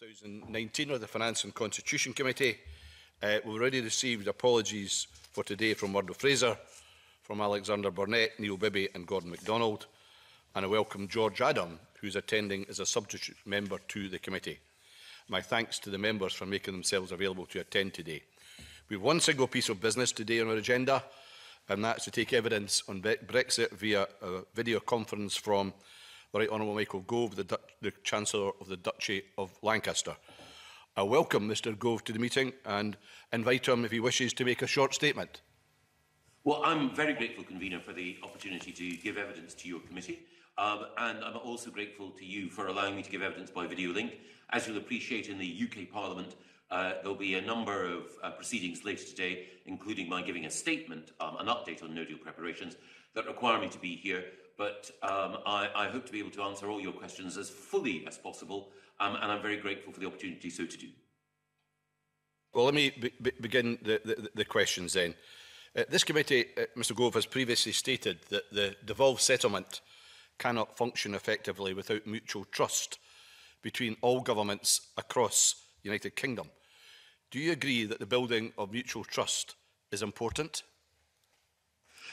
2019 of the Finance and Constitution Committee. We've already received apologies for today from Murdo Fraser, from Alexander Burnett, Neil Bibby and Gordon MacDonald, and I welcome George Adam, who is attending as a substitute member to the committee. My thanks to the members for making themselves available to attend today. We have one single piece of business today on our agenda, and that's to take evidence on Brexit via a video conference from the Right Honourable Michael Gove, the Chancellor of the Duchy of Lancaster. I welcome Mr Gove to the meeting and invite him, if he wishes, to make a short statement. Well, I'm very grateful, Convener, for the opportunity to give evidence to your committee. And I'm also grateful to you for allowing me to give evidence by video link. As you'll appreciate, in the UK Parliament, there'll be a number of proceedings later today, including my giving a statement, an update on no-deal preparations, that require me to be here. But I hope to be able to answer all your questions as fully as possible, and I'm very grateful for the opportunity so to do. Well, let me begin the questions then. This committee, Mr Gove, has previously stated that the devolved settlement cannot function effectively without mutual trust between all governments across the United Kingdom. Do you agree that the building of mutual trust is important?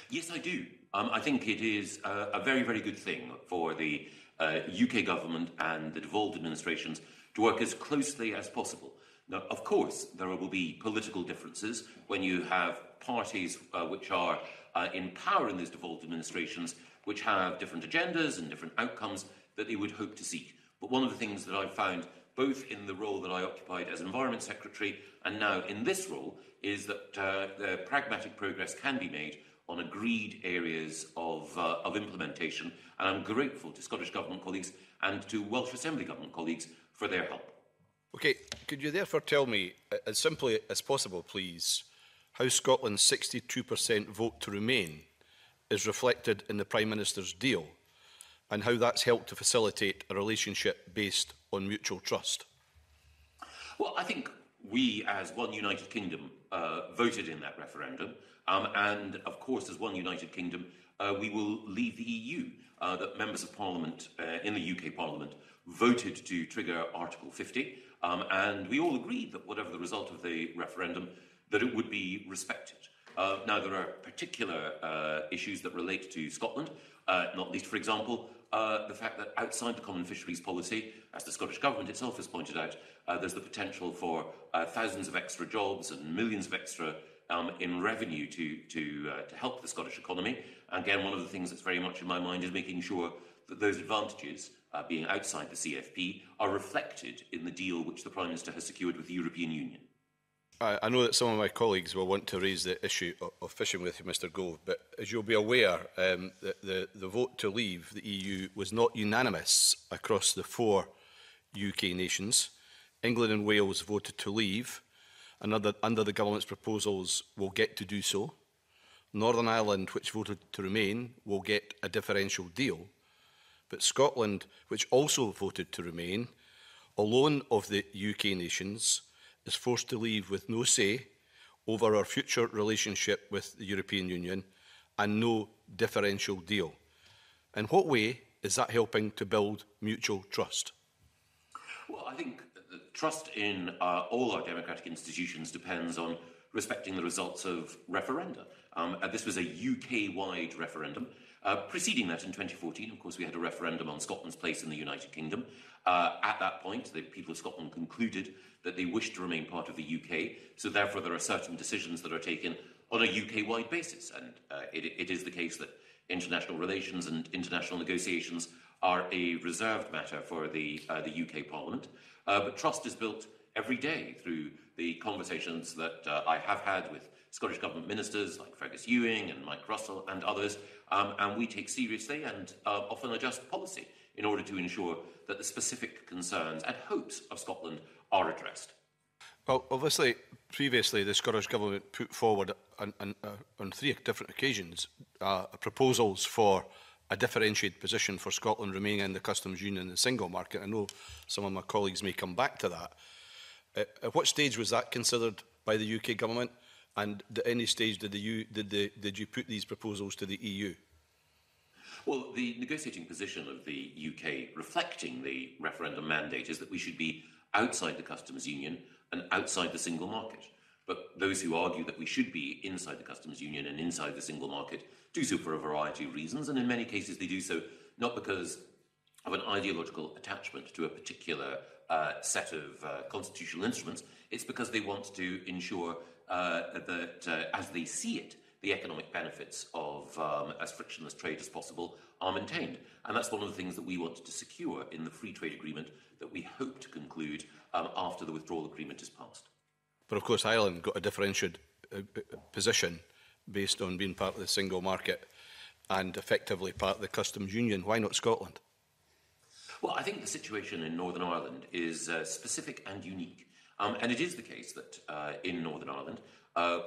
Yes, I do. I think it is a very, very good thing for the UK government and the devolved administrations to work as closely as possible. Now, of course, there will be political differences when you have parties which are in power in those devolved administrations, which have different agendas and different outcomes that they would hope to seek. But one of the things that I've found, both in the role that I occupied as Environment Secretary and now in this role, is that the pragmatic progress can be made on agreed areas of implementation, and I'm grateful to Scottish Government colleagues and to Welsh Assembly Government colleagues for their help. Okay, could you therefore tell me, as simply as possible, please, how Scotland's 62% vote to remain is reflected in the Prime Minister's deal, and how that's helped to facilitate a relationship based on mutual trust? Well, I think we, as One United Kingdom, voted in that referendum, and of course, as One United Kingdom, we will leave the EU. That members of Parliament in the UK Parliament voted to trigger Article 50, and we all agreed that whatever the result of the referendum, that it would be respected. Now, there are particular issues that relate to Scotland, not least, for example, the fact that outside the Common Fisheries Policy, as the Scottish Government itself has pointed out, there's the potential for thousands of extra jobs and millions of extra in revenue to help the Scottish economy. And again, one of the things that's very much in my mind is making sure that those advantages, being outside the CFP, are reflected in the deal which the Prime Minister has secured with the European Union. I know that some of my colleagues will want to raise the issue of fishing with you, Mr Gove, but as you'll be aware, the vote to leave the EU was not unanimous across the 4 UK nations. England and Wales voted to leave, and under the government's proposals will get to do so. Northern Ireland, which voted to remain, will get a differential deal. But Scotland, which also voted to remain, alone of the UK nations, is forced to leave with no say over our future relationship with the European Union and no differential deal. In what way is that helping to build mutual trust? Well, I think the trust in all our democratic institutions depends on respecting the results of referenda. This was a UK-wide referendum. Preceding that, in 2014, of course, we had a referendum on Scotland's place in the United Kingdom. At that point, the people of Scotland concluded that they wished to remain part of the UK, so therefore there are certain decisions that are taken on a UK-wide basis, and it is the case that international relations and international negotiations are a reserved matter for the UK Parliament. But trust is built every day through the conversations that I have had with Scottish Government ministers like Fergus Ewing and Mike Russell and others, and we take seriously and often adjust policy in order to ensure that the specific concerns and hopes of Scotland are addressed. Well, obviously, previously the Scottish Government put forward on 3 different occasions proposals for a differentiated position for Scotland remaining in the customs union and the single market. I know some of my colleagues may come back to that. At what stage was that considered by the UK Government, and at any stage did you put these proposals to the EU? Well, the negotiating position of the UK, reflecting the referendum mandate, is that we should be outside the customs union and outside the single market. But those who argue that we should be inside the customs union and inside the single market do so for a variety of reasons, and in many cases they do so not because of an ideological attachment to a particular set of constitutional instruments. It's because they want to ensure that, as they see it, the economic benefits of as frictionless trade as possible are maintained. And that's one of the things that we want to secure in the free trade agreement that we hope to conclude after the withdrawal agreement is passed. But of course, Ireland got a differentiated position based on being part of the single market and effectively part of the customs union. Why not Scotland? Well, I think the situation in Northern Ireland is specific and unique. And it is the case that in Northern Ireland,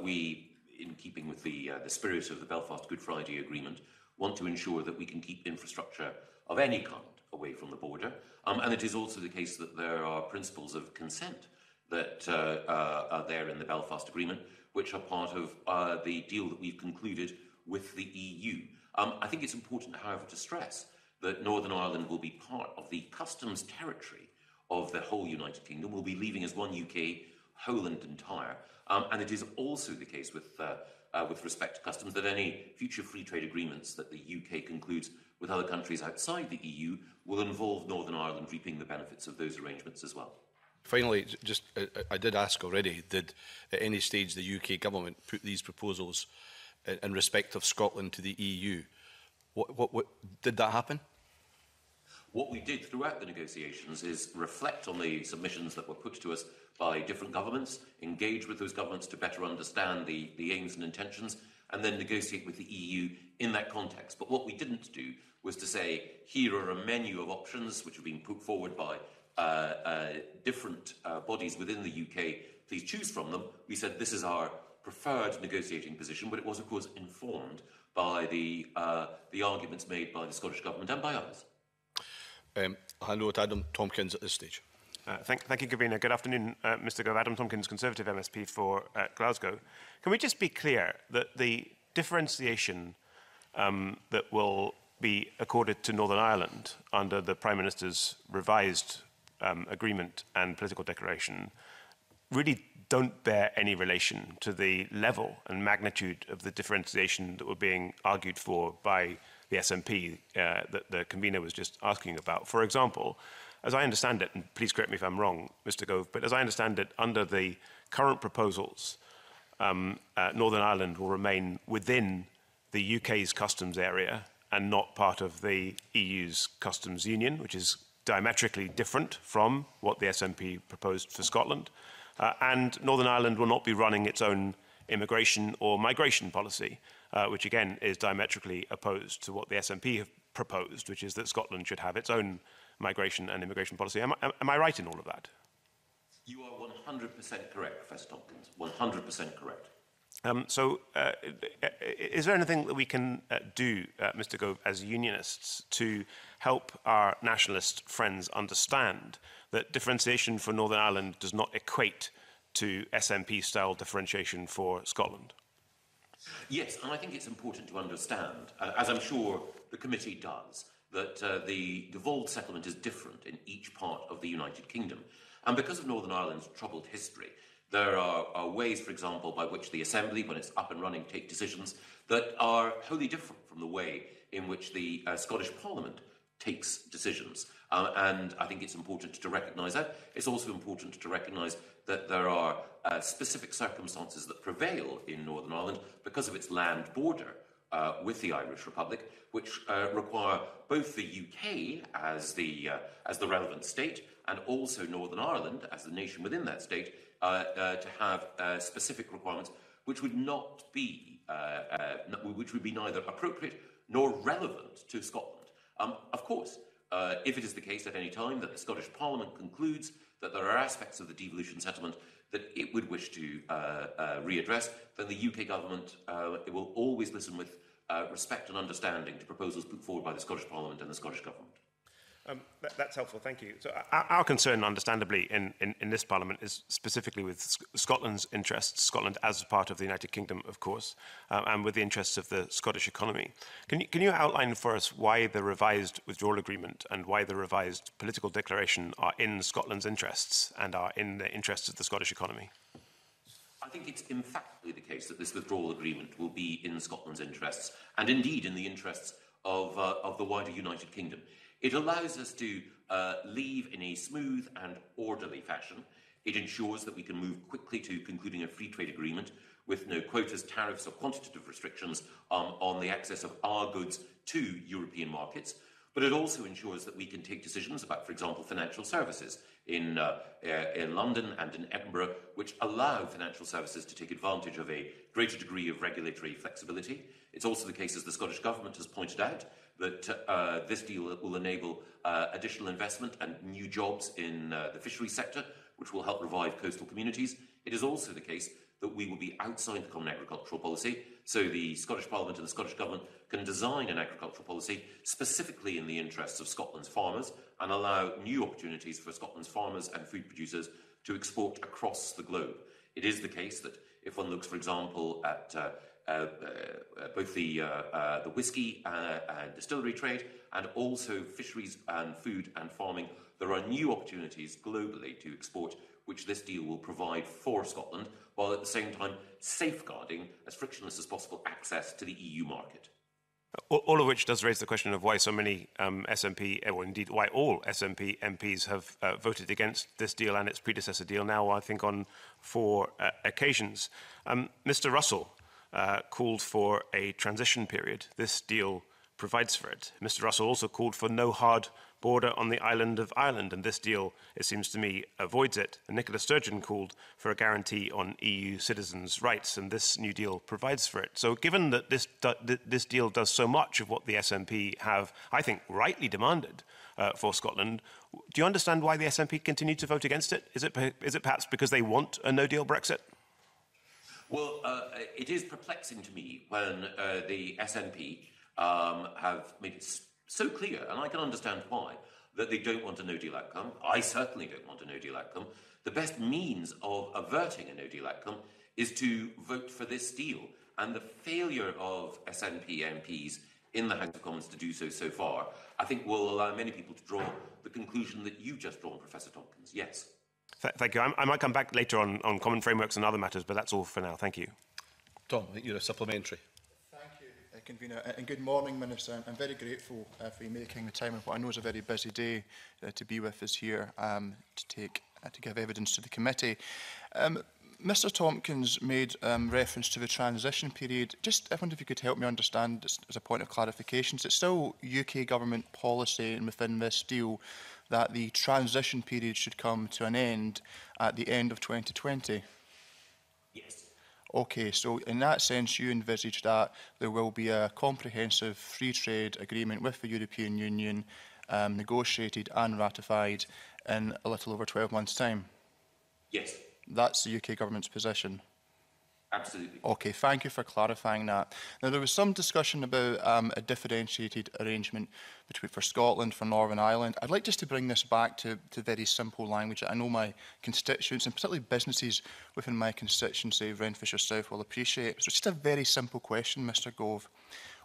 we, in keeping with the spirit of the Belfast Good Friday Agreement, want to ensure that we can keep infrastructure of any kind away from the border. And it is also the case that there are principles of consent that are there in the Belfast Agreement, which are part of the deal that we've concluded with the EU. I think it's important, however, to stress that Northern Ireland will be part of the customs territory of the whole United Kingdom. We'll be leaving as one UK, whole and entire. And it is also the case with respect to customs that any future free trade agreements that the UK concludes with other countries outside the EU will involve Northern Ireland reaping the benefits of those arrangements as well. Finally, I did ask already, did at any stage the UK government put these proposals in respect of Scotland to the EU? What did that happen? What we did throughout the negotiations is reflect on the submissions that were put to us by different governments, engage with those governments to better understand the aims and intentions, and then negotiate with the EU in that context. But what we didn't do was to say, here are a menu of options which have been put forward by different bodies within the UK, please choose from them. We said this is our preferred negotiating position, but it was, of course, informed by the arguments made by the Scottish Government and by others. I'll hand over to Adam Tompkins at this stage. Thank you, Gabriela. Good afternoon, Mr Gove. Adam Tompkins, Conservative MSP for Glasgow. Can we just be clear that the differentiation that will be accorded to Northern Ireland under the Prime Minister's revised agreement and political declaration really don't bear any relation to the level and magnitude of the differentiation that were being argued for by the SNP that the convener was just asking about? For example, as I understand it, and please correct me if I'm wrong, Mr Gove, but as I understand it, under the current proposals, Northern Ireland will remain within the UK's customs area and not part of the EU's customs union, which is diametrically different from what the SNP proposed for Scotland. And Northern Ireland will not be running its own immigration or migration policy, which again is diametrically opposed to what the SNP have proposed, which is that Scotland should have its own migration and immigration policy. Am I right in all of that? You are 100% correct, Professor Tompkins. 100% correct. Is there anything that we can do, Mr Gove, as unionists to help our nationalist friends understand that differentiation for Northern Ireland does not equate to SNP-style differentiation for Scotland? Yes, and I think it's important to understand, as I'm sure the committee does, that the devolved settlement is different in each part of the United Kingdom. And because of Northern Ireland's troubled history, there are ways, for example, by which the Assembly, when it's up and running, take decisions that are wholly different from the way in which the Scottish Parliament takes decisions. And I think it's important to recognise that. It's also important to recognise that there are specific circumstances that prevail in Northern Ireland because of its land border with the Irish Republic, which require both the UK as the relevant state and also Northern Ireland as the nation within that state to have specific requirements which would not be, which would be neither appropriate nor relevant to Scotland. Of course, if it is the case at any time that the Scottish Parliament concludes that there are aspects of the devolution settlement that it would wish to readdress, then the UK government will always listen with respect and understanding to proposals put forward by the Scottish Parliament and the Scottish Government. That's helpful, thank you. So our concern, understandably, in this Parliament is specifically with Scotland's interests, Scotland as part of the United Kingdom, of course, and with the interests of the Scottish economy. Can you outline for us why the revised withdrawal agreement and why the revised political declaration are in Scotland's interests and are in the interests of the Scottish economy? I think it's emphatically the case that this withdrawal agreement will be in Scotland's interests, and indeed in the interests of the wider United Kingdom. It allows us to leave in a smooth and orderly fashion. It ensures that we can move quickly to concluding a free trade agreement with no quotas, tariffs or quantitative restrictions on the access of our goods to European markets. But it also ensures that we can take decisions about, for example, financial services in London and in Edinburgh, which allow financial services to take advantage of a greater degree of regulatory flexibility. It's also the case, as the Scottish Government has pointed out, that this deal will enable additional investment and new jobs in the fisheries sector, which will help revive coastal communities. It is also the case that we will be outside the Common Agricultural Policy, so the Scottish Parliament and the Scottish Government can design an agricultural policy specifically in the interests of Scotland's farmers and allow new opportunities for Scotland's farmers and food producers to export across the globe. It is the case that if one looks, for example, at both the whisky and distillery trade and also fisheries and food and farming, there are new opportunities globally to export, which this deal will provide for Scotland, while at the same time safeguarding, as frictionless as possible, access to the EU market. All of which does raise the question of why so many SNP, or indeed why all SNP MPs have voted against this deal and its predecessor deal now, I think, on 4 occasions. Mr Russell called for a transition period. This deal provides for it. Mr Russell also called for no hard border on the island of Ireland, and this deal, it seems to me, avoids it. And Nicola Sturgeon called for a guarantee on EU citizens' rights, and this new deal provides for it. So given that this deal does so much of what the SNP have, I think, rightly demanded for Scotland, do you understand why the SNP continue to vote against it? Is it perhaps because they want a no-deal Brexit? Well, it is perplexing to me when the SNP have made it so clear, and I can understand why, that they don't want a no-deal outcome. I certainly don't want a no-deal outcome. The best means of averting a no-deal outcome is to vote for this deal. And the failure of SNP MPs in the House of Commons to do so far, I think will allow many people to draw the conclusion that you've just drawn, Professor Tompkins. Yes. Thank you. I might come back later on common frameworks and other matters, but that's all for now. Thank you. Tom, I think you're a supplementary. Convener, and good morning, Minister. I'm very grateful for you making the time of what I know is a very busy day to be with us here to give evidence to the committee. Mr Tompkins made reference to the transition period. I wonder if you could help me understand, just as a point of clarification, it's still UK government policy and within this deal that the transition period should come to an end at the end of 2020? Yes. Okay, so in that sense, you envisage that there will be a comprehensive free trade agreement with the European Union negotiated and ratified in a little over 12 months' time? Yes. That's the UK government's position? Absolutely. Okay, thank you for clarifying that. Now, there was some discussion about a differentiated arrangement for Scotland, for Northern Ireland. I'd like just to bring this back to very simple language that I know my constituents, and particularly businesses within my constituency, Renfrewshire South, will appreciate. So just a very simple question, Mr Gove.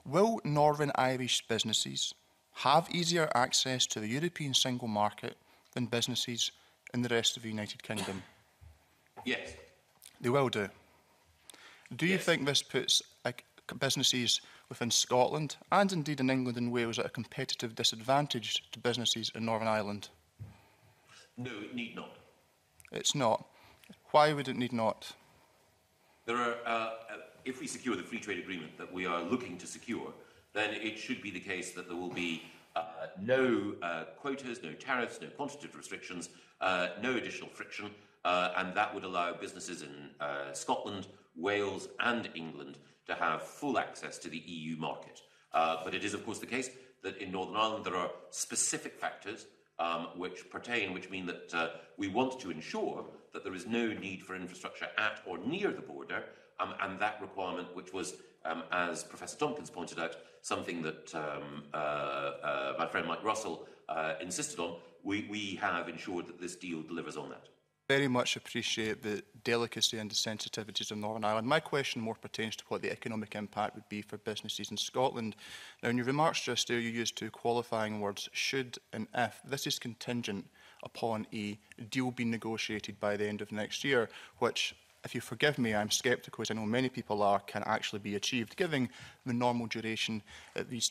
Will Northern Irish businesses have easier access to the European single market than businesses in the rest of the United Kingdom? Yes. They will do. Do you think this puts businesses within Scotland and indeed in England and Wales at a competitive disadvantage to businesses in Northern Ireland? No, it need not. It's not. Why would it need not? There are, if we secure the free trade agreement that we are looking to secure, then it should be the case that there will be no quotas, no tariffs, no quantitative restrictions, no additional friction, and that would allow businesses in Scotland, Wales and England to have full access to the EU market. But it is, of course, the case that in Northern Ireland there are specific factors which mean that we want to ensure that there is no need for infrastructure at or near the border, and that requirement, which was, as Professor Tompkins pointed out, something that my friend Mike Russell insisted on, we have ensured that this deal delivers on that. Very much appreciate the delicacy and the sensitivities of Northern Ireland. My question more pertains to what the economic impact would be for businesses in Scotland. Now, in your remarks just there, you used two qualifying words, should and if. This is contingent upon a deal being negotiated by the end of next year, which, if you forgive me, I'm sceptical, as I know many people are, can actually be achieved, given the normal duration that these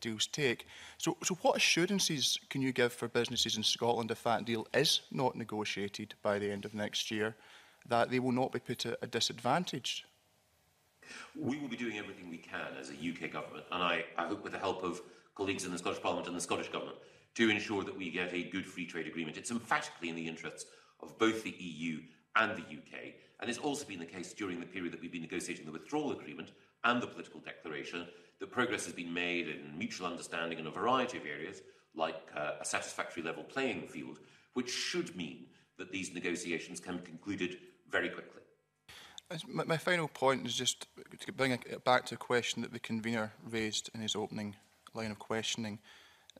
deals take. So what assurances can you give for businesses in Scotland if that deal is not negotiated by the end of next year, that they will not be put at a disadvantage? We will be doing everything we can as a UK government, and I hope with the help of colleagues in the Scottish Parliament and the Scottish Government, to ensure that we get a good free trade agreement. It's emphatically in the interests of both the EU and the UK, and it's also been the case during the period that we've been negotiating the withdrawal agreement and the political declaration that progress has been made in mutual understanding in a variety of areas, like a satisfactory level playing field, which should mean that these negotiations can be concluded very quickly. My final point is just to bring it back to a question that the convener raised in his opening line of questioning.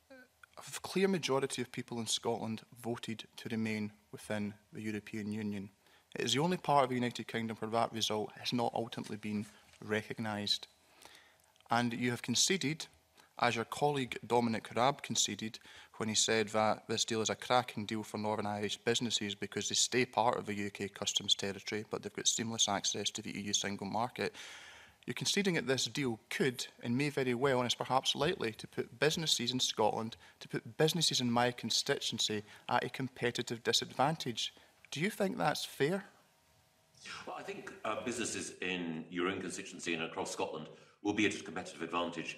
A clear majority of people in Scotland voted to remain within the European Union. It is the only part of the United Kingdom where that result has not ultimately been recognised. And you have conceded, as your colleague Dominic Raab conceded, when he said that this deal is a cracking deal for Northern Irish businesses because they stay part of the UK customs territory, but they've got seamless access to the EU single market. You're conceding that this deal could, and may very well, and is perhaps likely, to put businesses in Scotland, to put businesses in my constituency at a competitive disadvantage. Do you think that's fair? Well, I think businesses in your own constituency and across Scotland will be at a competitive advantage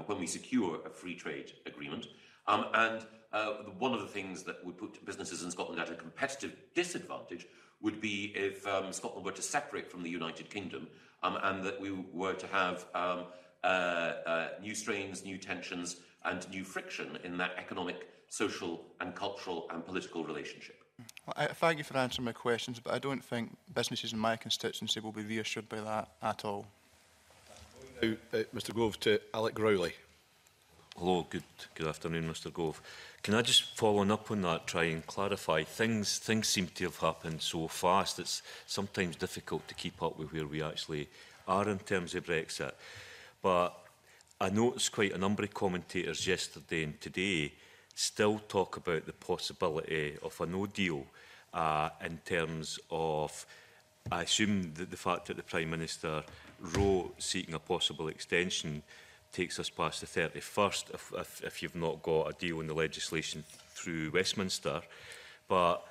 when we secure a free trade agreement. One of the things that would put businesses in Scotland at a competitive disadvantage would be if Scotland were to separate from the United Kingdom and that we were to have new strains, new tensions and new friction in that economic, social and cultural and political relationship. Well, I thank you for answering my questions, but I don't think businesses in my constituency will be reassured by that at all. Now, Mr Gove, to Alec Rowley. Hello, good afternoon, Mr Gove. Can I just, following up on that, try and clarify? Things seem to have happened so fast, it's sometimes difficult to keep up with where we actually are in terms of Brexit. But I noticed quite a number of commentators yesterday and today still talk about the possibility of a no deal in terms of, I assume that the fact that the Prime Minister wrote seeking a possible extension takes us past the 31st if you've not got a deal in the legislation through Westminster. But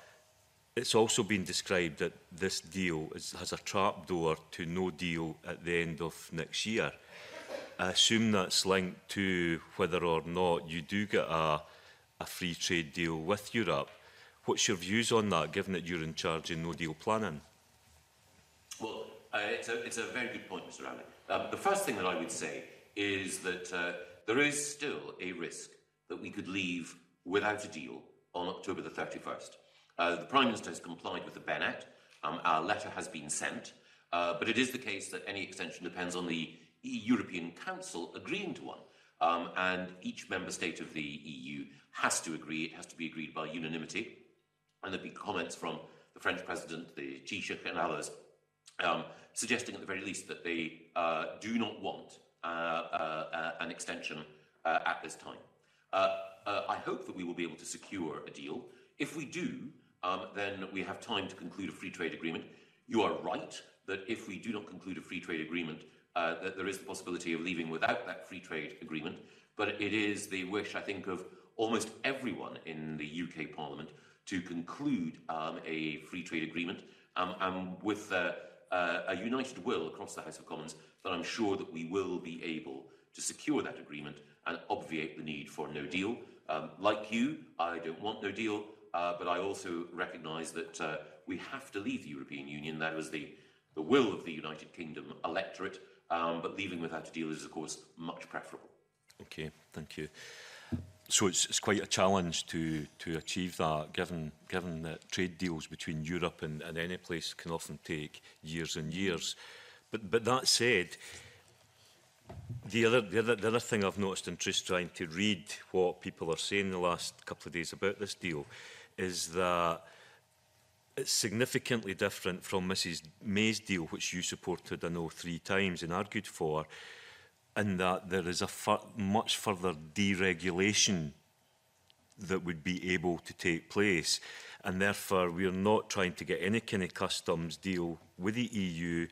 it's also been described that this deal has a trapdoor to no deal at the end of next year. I assume that's linked to whether or not you do get a free trade deal with Europe. What's your views on that, given that you're in charge of no-deal planning? Well, it's a very good point, Mr Rowley. The first thing that I would say is that there is still a risk that we could leave without a deal on October the 31st. The Prime Minister has complied with the Bennett. Our letter has been sent. But it is the case that any extension depends on the European Council agreeing to one. And each member state of the EU has to agree. It has to be agreed by unanimity. And there have been comments from the French President, the Taoiseach and others, suggesting at the very least that they do not want an extension at this time. I hope that we will be able to secure a deal. If we do, then we have time to conclude a free trade agreement. You are right that if we do not conclude a free trade agreement, that there is the possibility of leaving without that free trade agreement, but it is the wish, I think, of almost everyone in the UK Parliament to conclude a free trade agreement, and with a united will across the House of Commons, that I'm sure that we will be able to secure that agreement and obviate the need for no deal. Like you, I don't want no deal, but I also recognise that we have to leave the European Union. That was the will of the United Kingdom electorate, but leaving without a deal is, of course, much preferable. Okay, thank you. So it's quite a challenge to achieve that, given that trade deals between Europe and any place can often take years and years. But that said, The other thing I've noticed in just trying to read what people are saying the last couple of days about this deal is that it's significantly different from Mrs May's deal, which you supported, I know, 3 times and argued for, in that there is a much further deregulation that would be able to take place. And therefore, we are not trying to get any kind of customs deal with the EU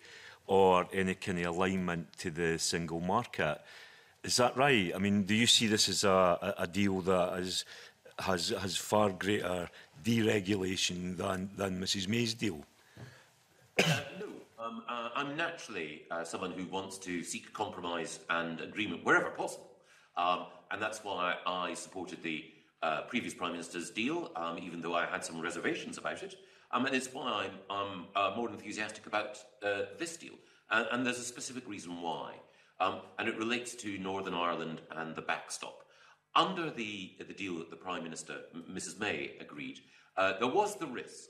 or any kind of alignment to the single market. Is that right? I mean, do you see this as a deal that has far greater deregulation than Mrs May's deal? No. I'm naturally someone who wants to seek compromise and agreement wherever possible. And that's why I supported the previous Prime Minister's deal, even though I had some reservations about it. And it's why I'm more enthusiastic about this deal. And there's a specific reason why. And it relates to Northern Ireland and the backstop. Under the deal that the Prime Minister, Mrs May, agreed, there was the risk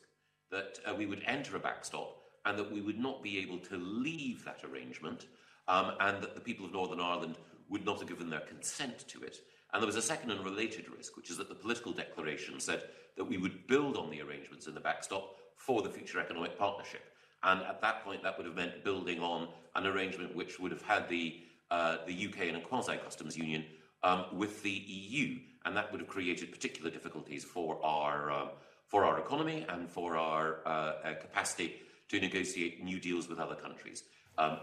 that we would enter a backstop and that we would not be able to leave that arrangement, and that the people of Northern Ireland would not have given their consent to it. And there was a second and related risk, which is that the political declaration said that we would build on the arrangements in the backstop for the future economic partnership. And at that point, that would have meant building on an arrangement which would have had the UK in a quasi-customs union with the EU, and that would have created particular difficulties for our economy and for our capacity to negotiate new deals with other countries.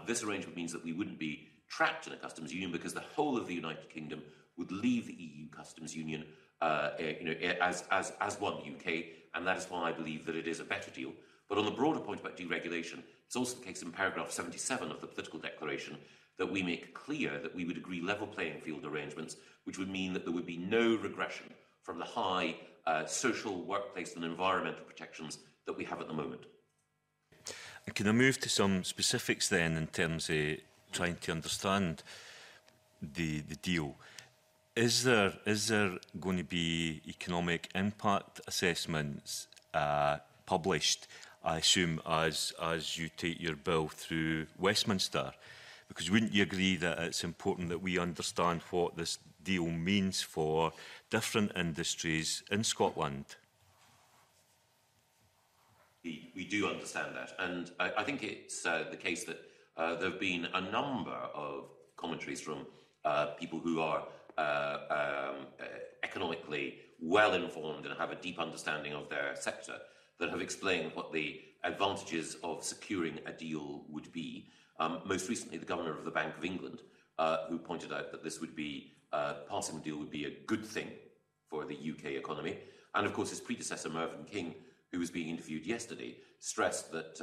This arrangement means that we wouldn't be trapped in a customs union because the whole of the United Kingdom would leave the EU customs union as one UK, and that is why I believe that it is a better deal. But on the broader point about deregulation, it's also the case in paragraph 77 of the political declaration that we make clear that we would agree level playing field arrangements, which would mean that there would be no regression from the high social, workplace and environmental protections that we have at the moment. And can I move to some specifics then in terms of trying to understand the deal? Is there going to be economic impact assessments published, I assume, as you take your bill through Westminster? Because wouldn't you agree that it's important that we understand what this deal means for different industries in Scotland? We do understand that, and I think it's the case that there have been a number of commentaries from people who are economically well informed and have a deep understanding of their sector that have explained what the advantages of securing a deal would be. Most recently, the Governor of the Bank of England, who pointed out that this would be, passing the deal would be a good thing for the UK economy. And of course, his predecessor, Mervyn King, who was being interviewed yesterday, stressed that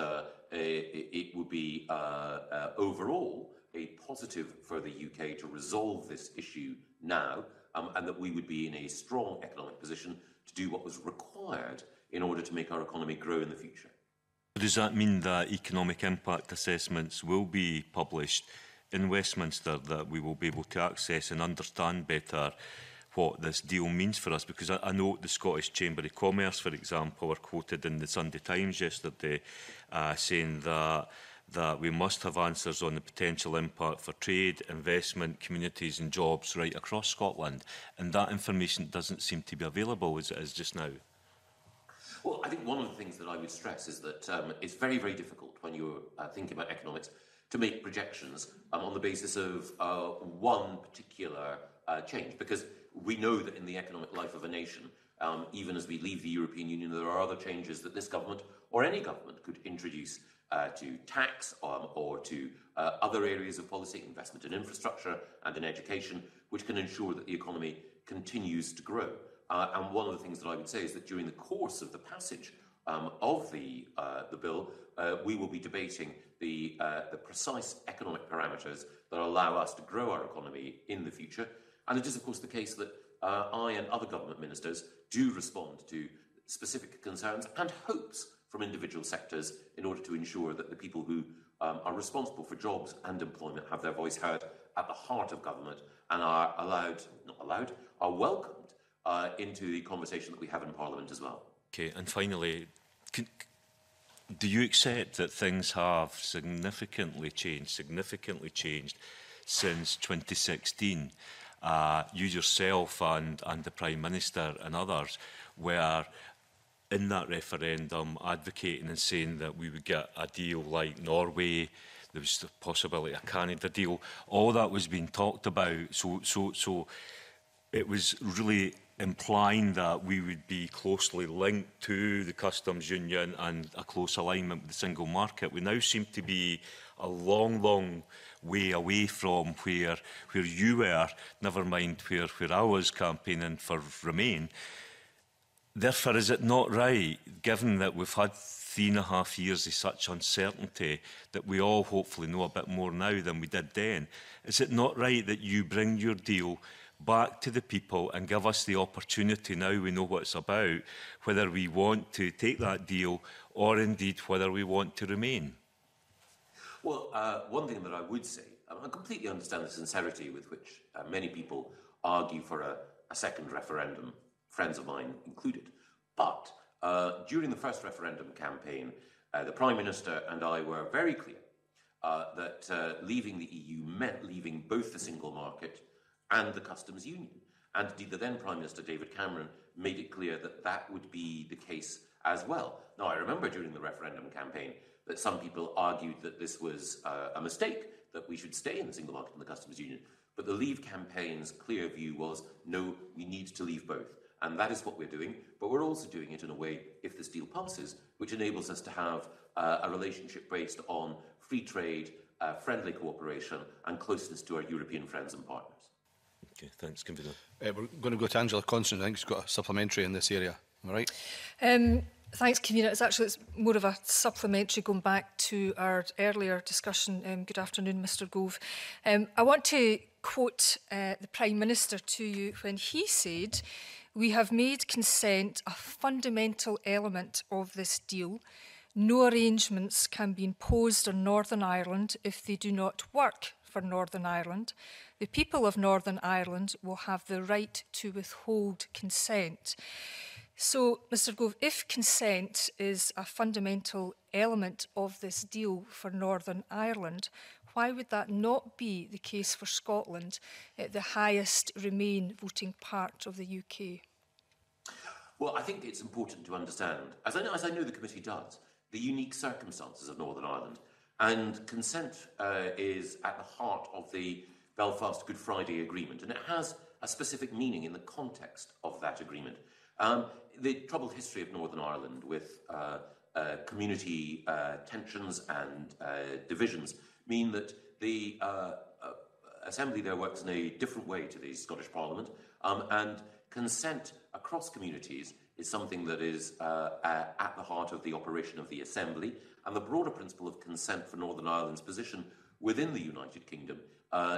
it would be overall a positive for the UK to resolve this issue now, and that we would be in a strong economic position to do what was required in order to make our economy grow in the future. Does that mean that economic impact assessments will be published in Westminster, that we will be able to access and understand better what this deal means for us? Because I know the Scottish Chamber of Commerce, for example, were quoted in the Sunday Times yesterday saying that we must have answers on the potential impact for trade, investment, communities and jobs right across Scotland. And that information doesn't seem to be available as it is just now. Well, I think one of the things that I would stress is that it's very, very difficult when you're thinking about economics to make projections on the basis of one particular change, because we know that in the economic life of a nation, even as we leave the European Union, there are other changes that this government or any government could introduce to tax or to other areas of policy, investment in infrastructure and in education, which can ensure that the economy continues to grow. And one of the things that I would say is that during the course of the passage of the bill, we will be debating the precise economic parameters that allow us to grow our economy in the future. And it is, of course, the case that I and other government ministers do respond to specific concerns and hopes from individual sectors in order to ensure that the people who are responsible for jobs and employment have their voice heard at the heart of government and are are welcomed into the conversation that we have in Parliament as well. Okay, and finally, do you accept that things have significantly changed since 2016. You yourself and the Prime Minister and others were in that referendum advocating and saying that we would get a deal like Norway. There was the possibility of a Canada deal. All that was being talked about. So it was really implying that we would be closely linked to the customs union and a close alignment with the single market. We now seem to be a long way away from where you were, never mind where I was campaigning for Remain. Therefore, is it not right, given that we've had 3.5 years of such uncertainty, that we all hopefully know a bit more now than we did then, is it not right that you bring your deal back to the people and give us the opportunity, now we know what it's about, whether we want to take that deal or indeed whether we want to remain? Well, one thing that I would say, I completely understand the sincerity with which many people argue for a second referendum, friends of mine included. But during the first referendum campaign, the Prime Minister and I were very clear that leaving the EU meant leaving both the single market and the customs union. And indeed, the then Prime Minister, David Cameron, made it clear that that would be the case as well. Now, I remember during the referendum campaign that some people argued that this was a mistake, that we should stay in the single market and the customs union. But the Leave campaign's clear view was, no, we need to leave both. And that is what we're doing. But we're also doing it in a way, if this deal passes, which enables us to have a relationship based on free trade, friendly cooperation and closeness to our European friends and partners. Okay, thanks, Convener. We're going to go to Angela Constance. I think she's got a supplementary in this area. All right. Thanks, Convener. It's more of a supplementary going back to our earlier discussion. Good afternoon, Mr Gove. I want to quote the Prime Minister to you when he said, "We have made consent a fundamental element of this deal. No arrangements can be imposed on Northern Ireland if they do not work for Northern Ireland. The people of Northern Ireland will have the right to withhold consent." So, Mr Gove, if consent is a fundamental element of this deal for Northern Ireland, why would that not be the case for Scotland, the highest Remain voting part of the UK? Well, I think it's important to understand, as I know the committee does, the unique circumstances of Northern Ireland. And consent is at the heart of the Belfast Good Friday Agreement, and it has a specific meaning in the context of that agreement. The troubled history of Northern Ireland with community tensions and divisions mean that the Assembly there works in a different way to the Scottish Parliament, and consent across communities is something that is at the heart of the operation of the Assembly, and the broader principle of consent for Northern Ireland's position within the United Kingdom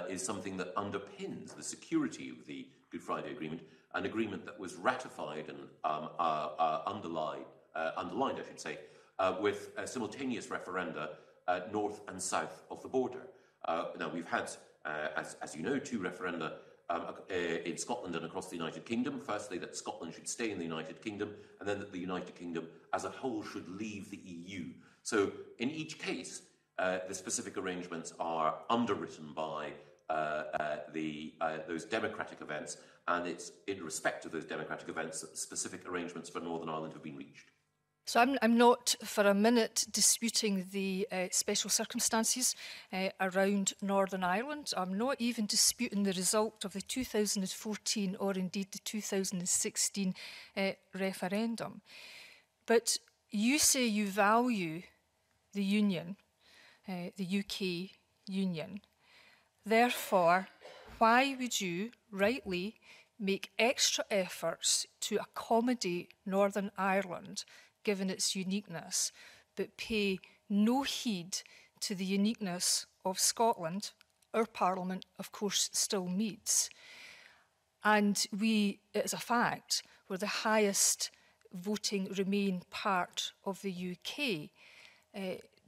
is something that underpins the security of the Good Friday Agreement, an agreement that was ratified and underlined, I should say, with simultaneous referenda north and south of the border. Now, we've had, as you know, 2 referenda in Scotland and across the United Kingdom. Firstly, that Scotland should stay in the United Kingdom, and then that the United Kingdom as a whole should leave the EU. So, in each case, the specific arrangements are underwritten by those democratic events, and it's in respect of those democratic events that specific arrangements for Northern Ireland have been reached. So I'm not for a minute disputing the special circumstances around Northern Ireland. I'm not even disputing the result of the 2014 or indeed the 2016 referendum. But you say you value the Union, the UK Union. Therefore, why would you rightly make extra efforts to accommodate Northern Ireland, given its uniqueness, but pay no heed to the uniqueness of Scotland? Our Parliament, of course, still meets. And we, it is a fact, we're the highest voting Remain part of the UK.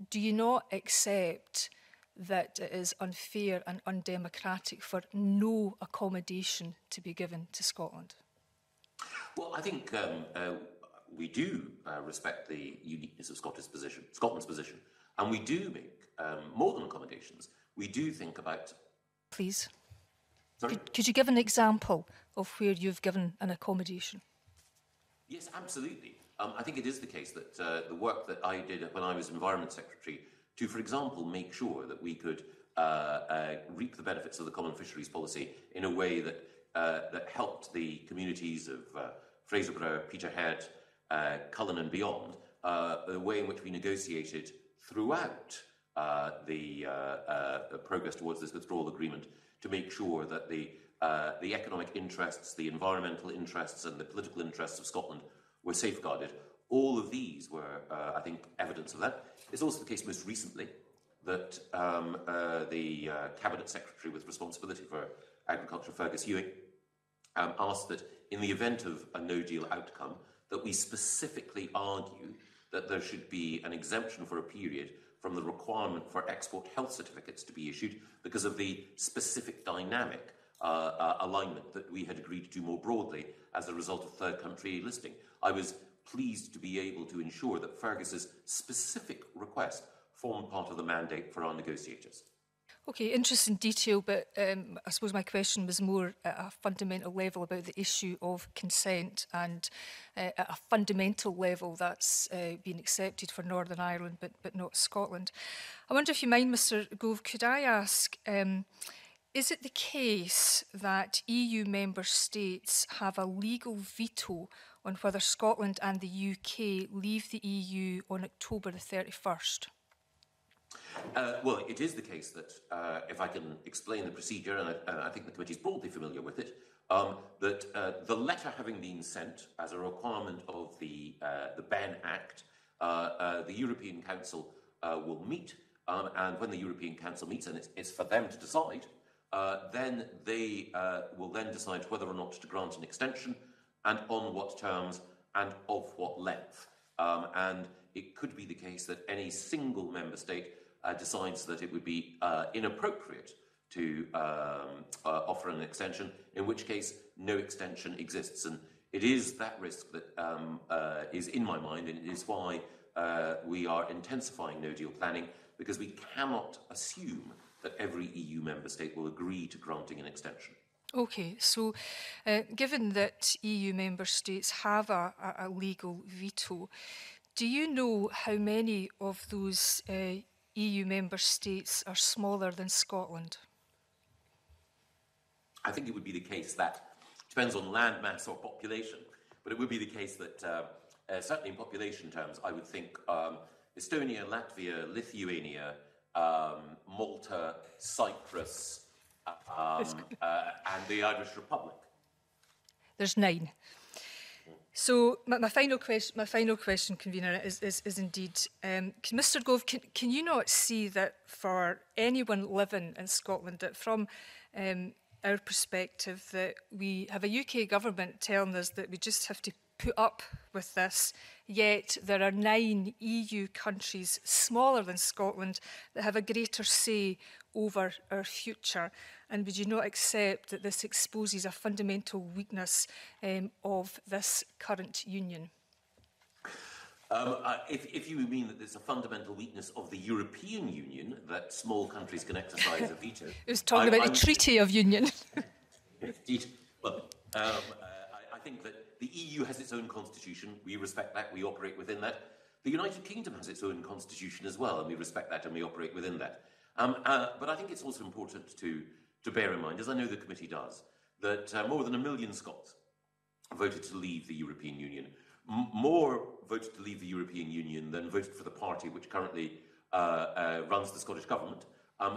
Do you not accept that it is unfair and undemocratic for no accommodation to be given to Scotland? Well, I think we do respect the uniqueness of Scotland's position, and we do make more than accommodations. We do think about please? Sorry? Could you give an example of where you've given an accommodation? Yes, absolutely. I think it is the case that the work that I did when I was Environment Secretary to, for example, make sure that we could reap the benefits of the Common Fisheries Policy in a way that, that helped the communities of Fraserburgh, Peterhead, Cullen and beyond, the way in which we negotiated throughout the progress towards this withdrawal agreement to make sure that the economic interests, the environmental interests and the political interests of Scotland were safeguarded. All of these were, I think, evidence of that. It's also the case most recently that the Cabinet Secretary with responsibility for agriculture, Fergus Ewing, asked that in the event of a no-deal outcome, that we specifically argue that there should be an exemption for a period from the requirement for export health certificates to be issued because of the specific dynamic alignment that we had agreed to do more broadly as a result of third country listing. I was pleased to be able to ensure that Fergus's specific request formed part of the mandate for our negotiators. Okay, interesting detail, but I suppose my question was more at a fundamental level about the issue of consent, and at a fundamental level that's been accepted for Northern Ireland but not Scotland. I wonder if you mind, Mr Gove, could I ask, is it the case that EU member states have a legal veto on whether Scotland and the UK leave the EU on October the 31st? Well, it is the case that, if I can explain the procedure, and I think the committee is broadly familiar with it, that the letter having been sent as a requirement of the BEN Act, the European Council will meet, and when the European Council meets, and it's for them to decide, then they will then decide whether or not to grant an extension, and on what terms, and of what length. And it could be the case that any single member state decides that it would be inappropriate to offer an extension, in which case no extension exists. And it is that risk that is in my mind, and it is why we are intensifying no-deal planning, because we cannot assume that every EU member state will agree to granting an extension. Okay, so given that EU member states have a legal veto, do you know how many of those EU member states are smaller than Scotland? I think it would be the case that, depends on land mass or population, but it would be the case that, certainly in population terms, I would think Estonia, Latvia, Lithuania, Malta, Cyprus, and the Irish Republic. There's 9. So my final question, convener, is indeed, Mr Gove, can you not see that for anyone living in Scotland, that from our perspective, that we have a UK government telling us that we just have to put up with this, yet there are 9 EU countries smaller than Scotland that have a greater say over our future? And would you not accept that this exposes a fundamental weakness of this current union? If you mean that there's a fundamental weakness of the European Union, that small countries can exercise a veto... It was talking about the Treaty of Union. Well, I think that the EU has its own constitution. We respect that. We operate within that. The United Kingdom has its own constitution as well, and we respect that and we operate within that. But I think it's also important to bear in mind, as I know the committee does, that more than 1 million Scots voted to leave the European Union. More voted to leave the European Union than voted for the party which currently runs the Scottish Government.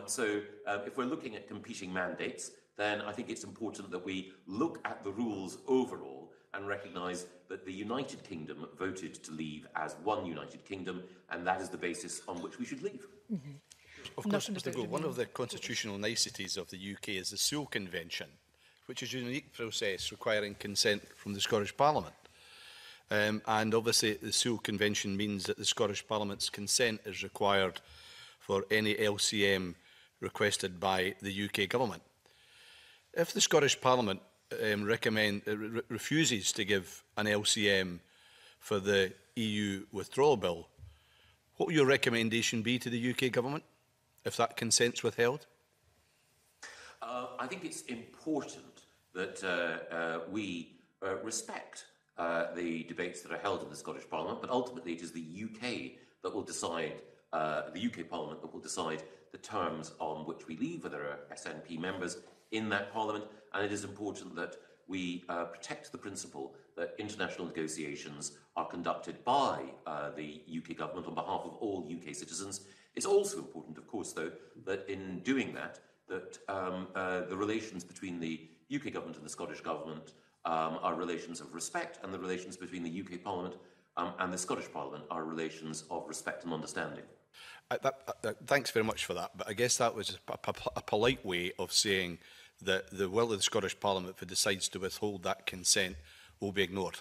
So if we're looking at competing mandates, then I think it's important that we look at the rules overall and recognise that the United Kingdom voted to leave as one United Kingdom, and that is the basis on which we should leave. Mm-hmm. Of course, Mr Gove, one of the constitutional niceties of the UK is the Sewell Convention, which is a unique process requiring consent from the Scottish Parliament. And obviously the Sewell Convention means that the Scottish Parliament's consent is required for any LCM requested by the UK Government. If the Scottish Parliament refuses to give an LCM for the EU withdrawal bill, what will your recommendation be to the UK Government if that consent's withheld? I think it's important that we respect the debates that are held in the Scottish Parliament, but ultimately it is the UK that will decide, the UK Parliament that will decide the terms on which we leave, whether there are SNP members in that Parliament, and it is important that we protect the principle that international negotiations are conducted by the UK government on behalf of all UK citizens. It's also important, of course, though, that in doing that, the relations between the UK government and the Scottish government are relations of respect, and the relations between the UK Parliament and the Scottish Parliament are relations of respect and understanding. Thanks very much for that, but I guess that was a polite way of saying that the will of the Scottish Parliament, if it decides to withhold that consent, will be ignored.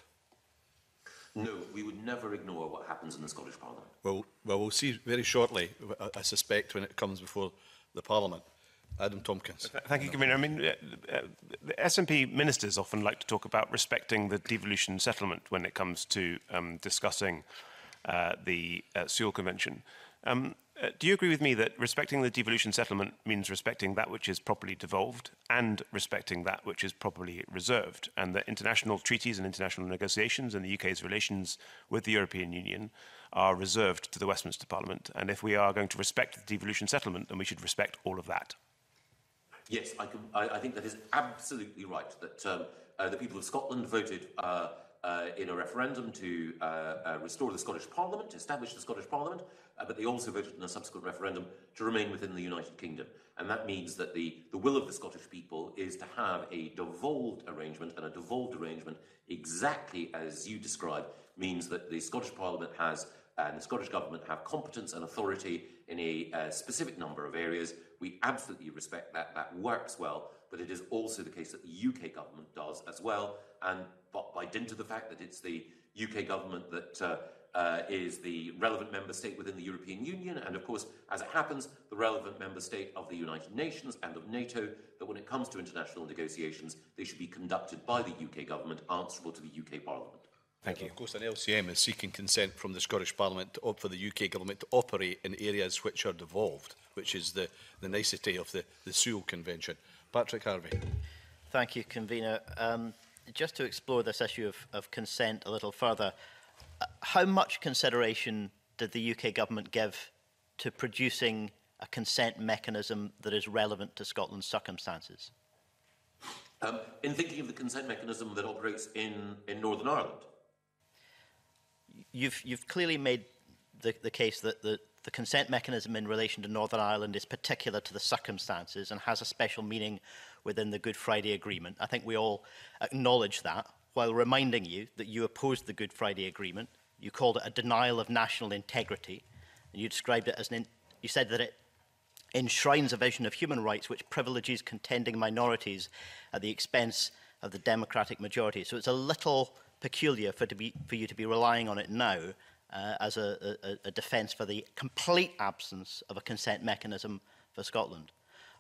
No, we would never ignore what happens in the Scottish Parliament. Well, we'll see very shortly, I suspect, when it comes before the Parliament. Adam Tompkins. Thank you, Convener. I mean, the SNP ministers often like to talk about respecting the devolution settlement when it comes to discussing the Sewell Convention. Do you agree with me that respecting the devolution settlement means respecting that which is properly devolved and respecting that which is properly reserved, and that international treaties and international negotiations and the UK's relations with the European Union are reserved to the Westminster Parliament, and if we are going to respect the devolution settlement, then we should respect all of that? Yes, I think that is absolutely right, that the people of Scotland voted in a referendum to restore the Scottish Parliament, to establish the Scottish Parliament, but they also voted in a subsequent referendum to remain within the United Kingdom. And that means that the will of the Scottish people is to have a devolved arrangement, and a devolved arrangement, exactly as you described, means that the Scottish Parliament has and the Scottish Government have competence and authority in a specific number of areas. We absolutely respect that. That works well, but it is also the case that the UK Government does as well, and by dint of the fact that it's the UK Government that is the relevant member state within the European Union, and of course, as it happens, the relevant member state of the United Nations and of NATO, that when it comes to international negotiations, they should be conducted by the UK Government, answerable to the UK Parliament. Thank you. Of course, an LCM is seeking consent from the Scottish Parliament for the UK Government to operate in areas which are devolved, which is the nicety of the Sewell Convention. Patrick Harvey. Thank you, Convener. Just to explore this issue of consent a little further, how much consideration did the UK Government give to producing a consent mechanism that is relevant to Scotland's circumstances? In thinking of the consent mechanism that operates in Northern Ireland? You've clearly made the case that the consent mechanism in relation to Northern Ireland is particular to the circumstances and has a special meaning within the Good Friday Agreement. I think we all acknowledge that, while reminding you that you opposed the Good Friday Agreement. You called it a denial of national integrity, and you described it as you said that it enshrines a vision of human rights which privileges contending minorities at the expense of the democratic majority. So it's a little peculiar for you to be relying on it now as a defence for the complete absence of a consent mechanism for Scotland.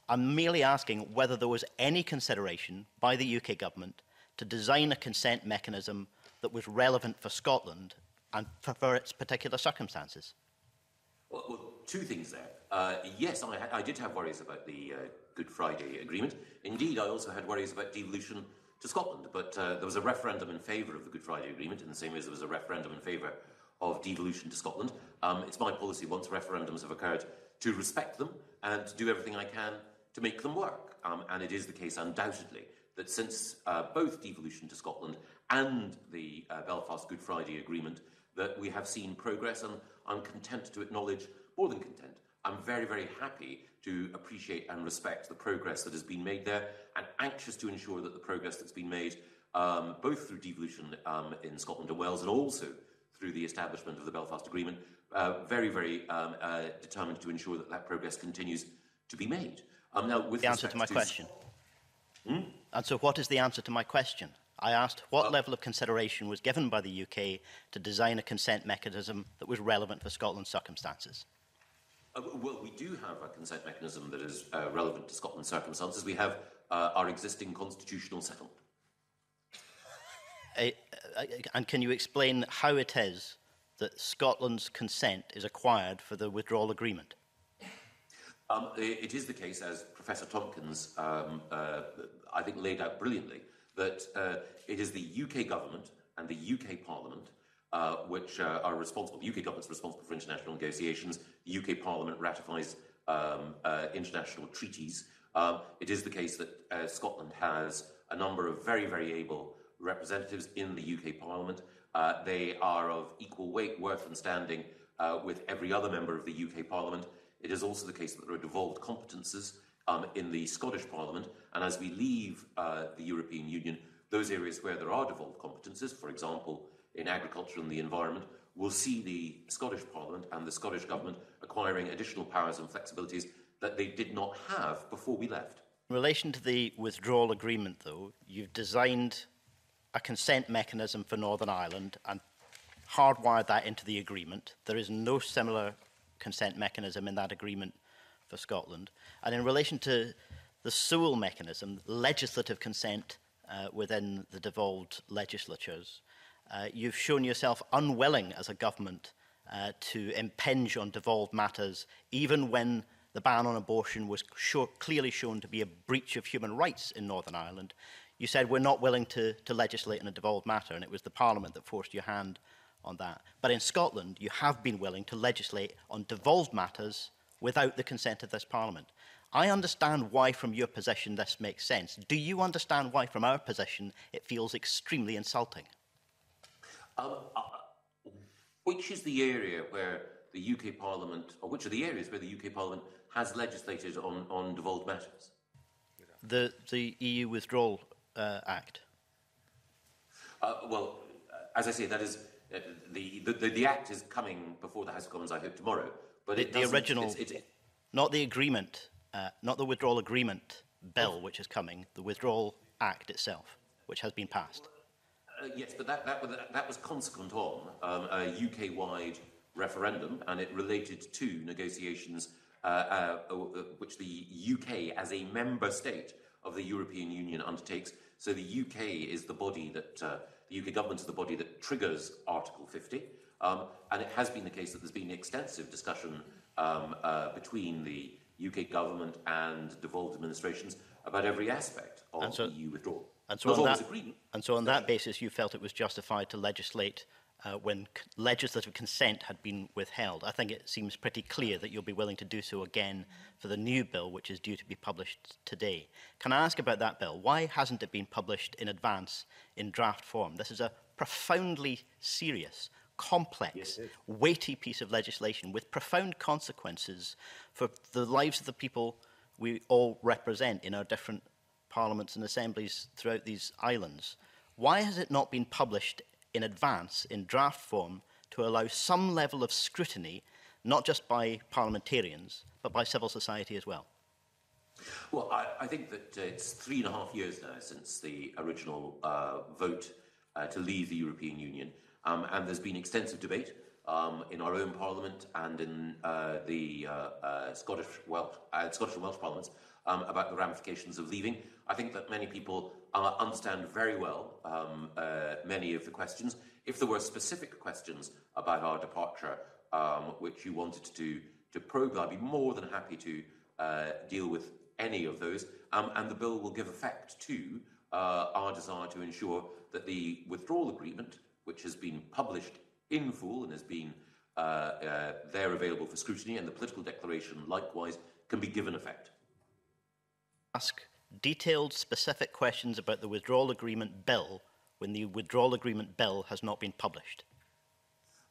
I'm merely asking whether there was any consideration by the UK Government to design a consent mechanism that was relevant for Scotland and for its particular circumstances. Well, two things there. Yes, I did have worries about the Good Friday Agreement. Indeed, I also had worries about devolution to Scotland, but there was a referendum in favour of the Good Friday Agreement, in the same way as there was a referendum in favour of devolution to Scotland. It's my policy, once referendums have occurred, to respect them and to do everything I can to make them work. And it is the case, undoubtedly, that since both devolution to Scotland and the Belfast Good Friday Agreement, that we have seen progress, and I'm content to acknowledge, more than content, I'm very, very happy to appreciate and respect the progress that has been made there, and anxious to ensure that the progress that's been made, both through devolution in Scotland and Wales, and also through the establishment of the Belfast Agreement, very, very determined to ensure that that progress continues to be made. Now, with the answer to my question. And so what is the answer to my question? I asked what level of consideration was given by the UK to design a consent mechanism that was relevant for Scotland's circumstances. Well, we do have a consent mechanism that is relevant to Scotland's circumstances. We have our existing constitutional settlement. And can you explain how it is that Scotland's consent is acquired for the withdrawal agreement? It is the case, as Professor Tompkins, I think, laid out brilliantly, that it is the UK government and the UK Parliament which are responsible. The UK government is responsible for international negotiations. The UK Parliament ratifies international treaties. It is the case that Scotland has a number of very, very able representatives in the UK Parliament. They are of equal weight, worth and standing with every other member of the UK Parliament. It is also the case that there are devolved competences in the Scottish Parliament, and as we leave the European Union, those areas where there are devolved competences, for example, in agriculture and the environment, will see the Scottish Parliament and the Scottish Government acquiring additional powers and flexibilities that they did not have before we left. In relation to the withdrawal agreement, though, you've designed a consent mechanism for Northern Ireland and hardwired that into the agreement. There is no similar consent mechanism in that agreement for Scotland. And in relation to the Sewell mechanism, legislative consent within the devolved legislatures, you've shown yourself unwilling as a government to impinge on devolved matters, even when the ban on abortion was clearly shown to be a breach of human rights in Northern Ireland. You said we're not willing to legislate in a devolved matter, and it was the Parliament that forced your hand on that. But in Scotland, you have been willing to legislate on devolved matters without the consent of this Parliament. I understand why, from your position, this makes sense. Do you understand why, from our position, it feels extremely insulting? Which is the area where the UK Parliament, or which are the areas where the UK Parliament has legislated on devolved matters? The EU Withdrawal Act. Well, as I say, that is the Act is coming before the House of Commons, I hope, tomorrow. But the original, not the agreement, not the withdrawal agreement bill, which is coming. The Withdrawal Act itself, which has been passed. Yes, but that was consequent on a UK-wide referendum, and it related to negotiations which the UK, as a member state of the European Union, undertakes. So the UK is the body that the UK government is the body that triggers Article 50, and it has been the case that there's been extensive discussion between the UK government and devolved administrations about every aspect of EU withdrawal. And so on that basis, you felt it was justified to legislate when legislative consent had been withheld. I think it seems pretty clear that you'll be willing to do so again for the new bill, which is due to be published today. Can I ask about that bill? Why hasn't it been published in advance in draft form? This is a profoundly serious, complex, weighty piece of legislation with profound consequences for the lives of the people we all represent in our different parliaments and assemblies throughout these islands. Why has it not been published in advance in draft form to allow some level of scrutiny, not just by parliamentarians, but by civil society as well? Well, I think that it's 3.5 years now since the original vote to leave the European Union, and there's been extensive debate in our own parliament and in the Scottish and Welsh parliaments about the ramifications of leaving. I think that many people understand very well many of the questions. If there were specific questions about our departure which you wanted to probe, I'd be more than happy to deal with any of those. And the bill will give effect to our desire to ensure that the withdrawal agreement, which has been published in full and has been there available for scrutiny, and the political declaration likewise, can be given effect. Ask detailed, specific questions about the withdrawal agreement bill when the withdrawal agreement bill has not been published?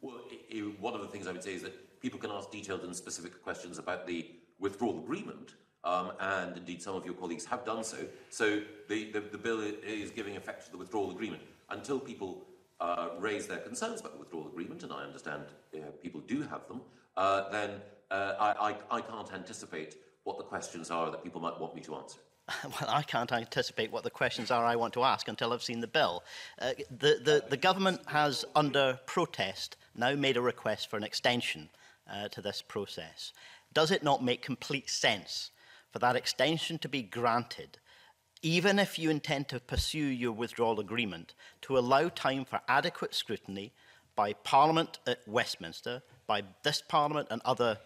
Well, one of the things I would say is that people can ask detailed and specific questions about the withdrawal agreement, and indeed some of your colleagues have done so. So the bill is giving effect to the withdrawal agreement. Until people raise their concerns about the withdrawal agreement, and I understand people do have them, then I can't anticipate what the questions are that people might want me to answer. Well, I can't anticipate what the questions are I want to ask until I've seen the bill. The government has, under protest, now made a request for an extension to this process. Does it not make complete sense for that extension to be granted, even if you intend to pursue your withdrawal agreement, to allow time for adequate scrutiny by Parliament at Westminster, by this Parliament and other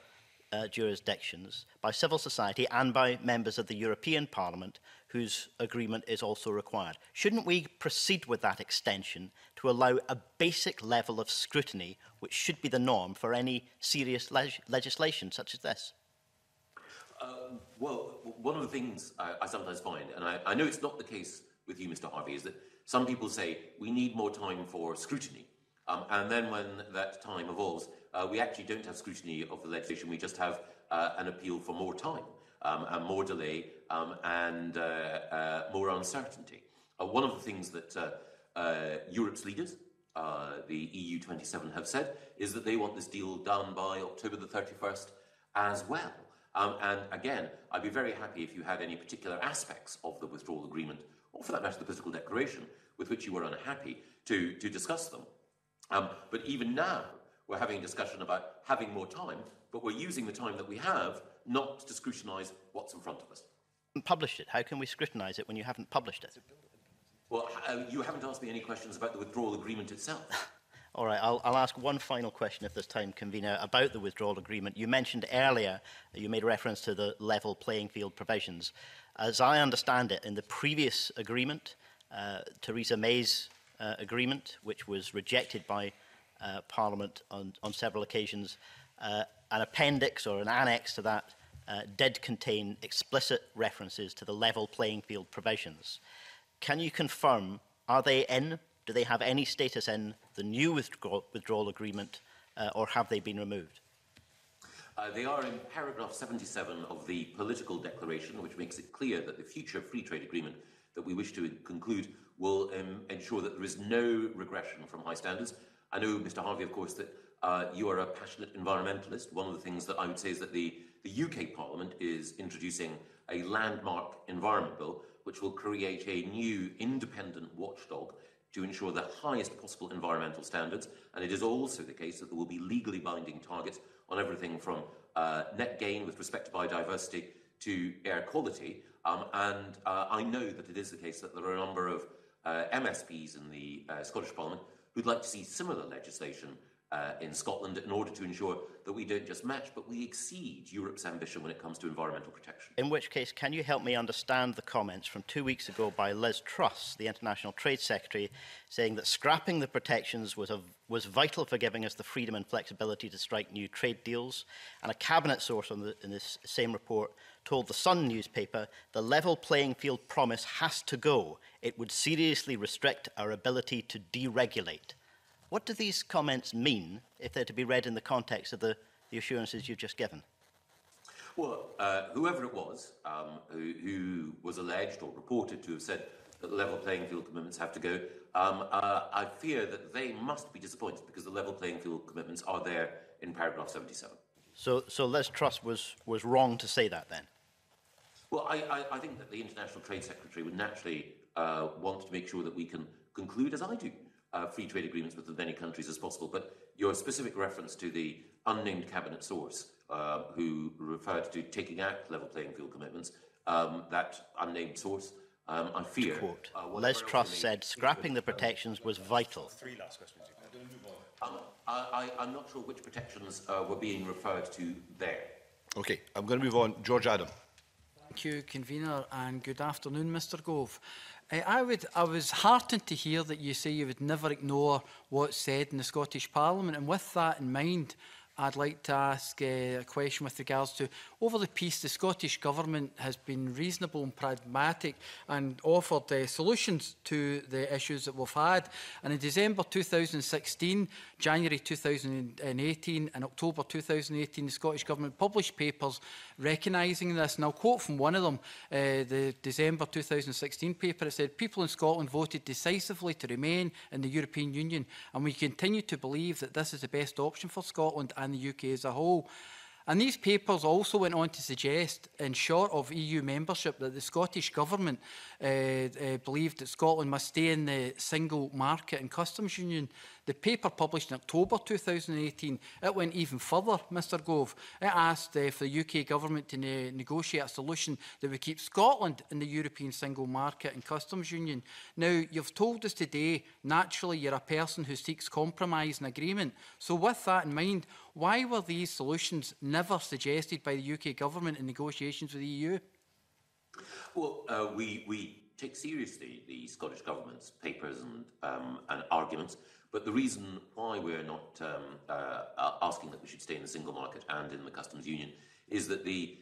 jurisdictions, by civil society and by members of the European Parliament whose agreement is also required. Shouldn't we proceed with that extension to allow a basic level of scrutiny which should be the norm for any serious legislation such as this? Well, one of the things I sometimes find, and I know it's not the case with you, Mr. Harvey, is that some people say we need more time for scrutiny. And then when that time evolves, we actually don't have scrutiny of the legislation, we just have an appeal for more time and more delay and more uncertainty. One of the things that Europe's leaders, the EU27, have said is that they want this deal done by October the 31st as well. And again, I'd be very happy if you had any particular aspects of the withdrawal agreement, or for that matter, the political declaration, with which you were unhappy to discuss them. But even now, we're having a discussion about having more time, but we're using the time that we have not to scrutinise what's in front of us. Published it. How can we scrutinise it when you haven't published it? Well, you haven't asked me any questions about the withdrawal agreement itself. All right, I'll ask one final question if there's time, Convener, about the withdrawal agreement. You mentioned earlier, you made reference to the level playing field provisions. As I understand it, in the previous agreement, Theresa May's agreement, which was rejected by Parliament on several occasions, an appendix or an annex to that did contain explicit references to the level playing field provisions. Can you confirm, are they in? Do they have any status in the new withdrawal agreement, or have they been removed? They are in paragraph 77 of the political declaration, which makes it clear that the future free trade agreement that we wish to conclude will ensure that there is no regression from high standards. I know, Mr. Harvey, of course, that you are a passionate environmentalist. One of the things that I would say is that the UK Parliament is introducing a landmark environment bill, which will create a new independent watchdog to ensure the highest possible environmental standards. And it is also the case that there will be legally binding targets on everything from net gain with respect to biodiversity to air quality. I know that it is the case that there are a number of MSPs in the Scottish Parliament who'd like to see similar legislation in Scotland in order to ensure that we don't just match, but we exceed Europe's ambition when it comes to environmental protection. In which case, can you help me understand the comments from 2 weeks ago by Liz Truss, the International Trade Secretary, saying that scrapping the protections was vital for giving us the freedom and flexibility to strike new trade deals, and a cabinet source in this same report told the Sun newspaper the level playing field promise has to go. It would seriously restrict our ability to deregulate. What do these comments mean if they're to be read in the context of the assurances you've just given? Well, whoever it was who was alleged or reported to have said that the level playing field commitments have to go, I fear that they must be disappointed because the level playing field commitments are there in paragraph 77. So Liz Truss was wrong to say that then? Well, I think that the International Trade Secretary would naturally want to make sure that we can conclude, as I do, free trade agreements with as many countries as possible. But your specific reference to the unnamed cabinet source who referred to taking out level playing field commitments, that unnamed source, I fear... Quote, Liz Truss said scrapping the protections was vital. Three last questions. I'm not sure which protections were being referred to there. OK, I'm going to move on. George Adam. Thank you, Convener, and good afternoon, Mr Gove. I was heartened to hear that you say you would never ignore what's said in the Scottish Parliament, and with that in mind, I'd like to ask a question with regards to, over the piece, the Scottish Government has been reasonable and pragmatic and offered solutions to the issues that we've had. And in December 2016, January 2018 and October 2018, the Scottish Government published papers recognising this. And I'll quote from one of them, the December 2016 paper. It said, "People in Scotland voted decisively to remain in the European Union, and we continue to believe that this is the best option for Scotland and the UK as a whole." And these papers also went on to suggest, in short of EU membership, that the Scottish Government believed that Scotland must stay in the single market and customs union. The paper published in October 2018, it went even further, Mr Gove. It asked for the UK Government to negotiate a solution that would keep Scotland in the European single market and customs union. Now, you've told us today, naturally, you're a person who seeks compromise and agreement. So with that in mind, Why were these solutions never suggested by the UK government in negotiations with the EU? Well, we take seriously the Scottish Government's papers and arguments, but the reason why we're not asking that we should stay in the single market and in the customs union is that the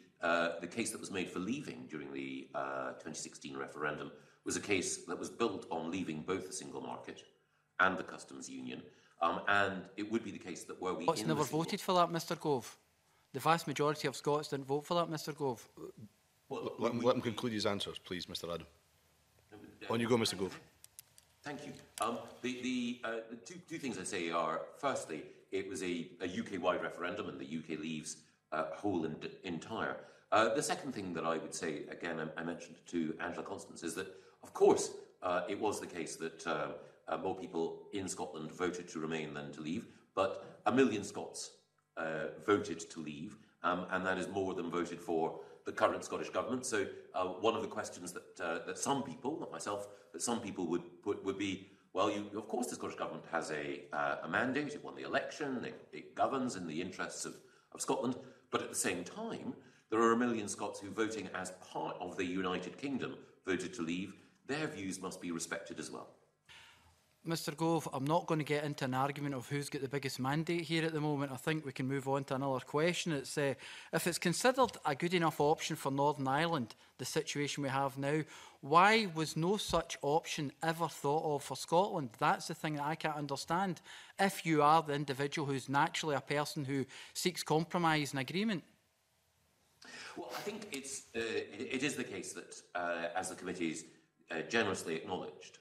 case that was made for leaving during the 2016 referendum was a case that was built on leaving both the single market and the customs union, and it would be the case that were we Scots never voted for that, Mr Gove. The vast majority of Scots didn't vote for that, Mr Gove. Well, let him conclude his answers, please, Mr Adam. On you go, Mr Gove. Thank you. The two things I'd say are, firstly, it was a UK-wide referendum and the UK leaves whole and entire. The second thing that I would say, again, I mentioned to Angela Constance, is that, of course, it was the case that more people in Scotland voted to remain than to leave, but 1 million Scots voted to leave, and that is more than voted for the current Scottish Government. So one of the questions that some people, not myself, that some people would put would be, well, of course the Scottish Government has a mandate, it won the election, it governs in the interests of Scotland, but at the same time, there are 1 million Scots who, voting as part of the United Kingdom, voted to leave. Their views must be respected as well. Mr Gove, I'm not going to get into an argument of who's got the biggest mandate here at the moment. I think we can move on to another question. It's if it's considered a good enough option for Northern Ireland, the situation we have now, why was no such option ever thought of for Scotland? That's the thing that I can't understand. If you are the individual who's naturally a person who seeks compromise and agreement. Well, I think it is the case that, as the committee's generously acknowledged,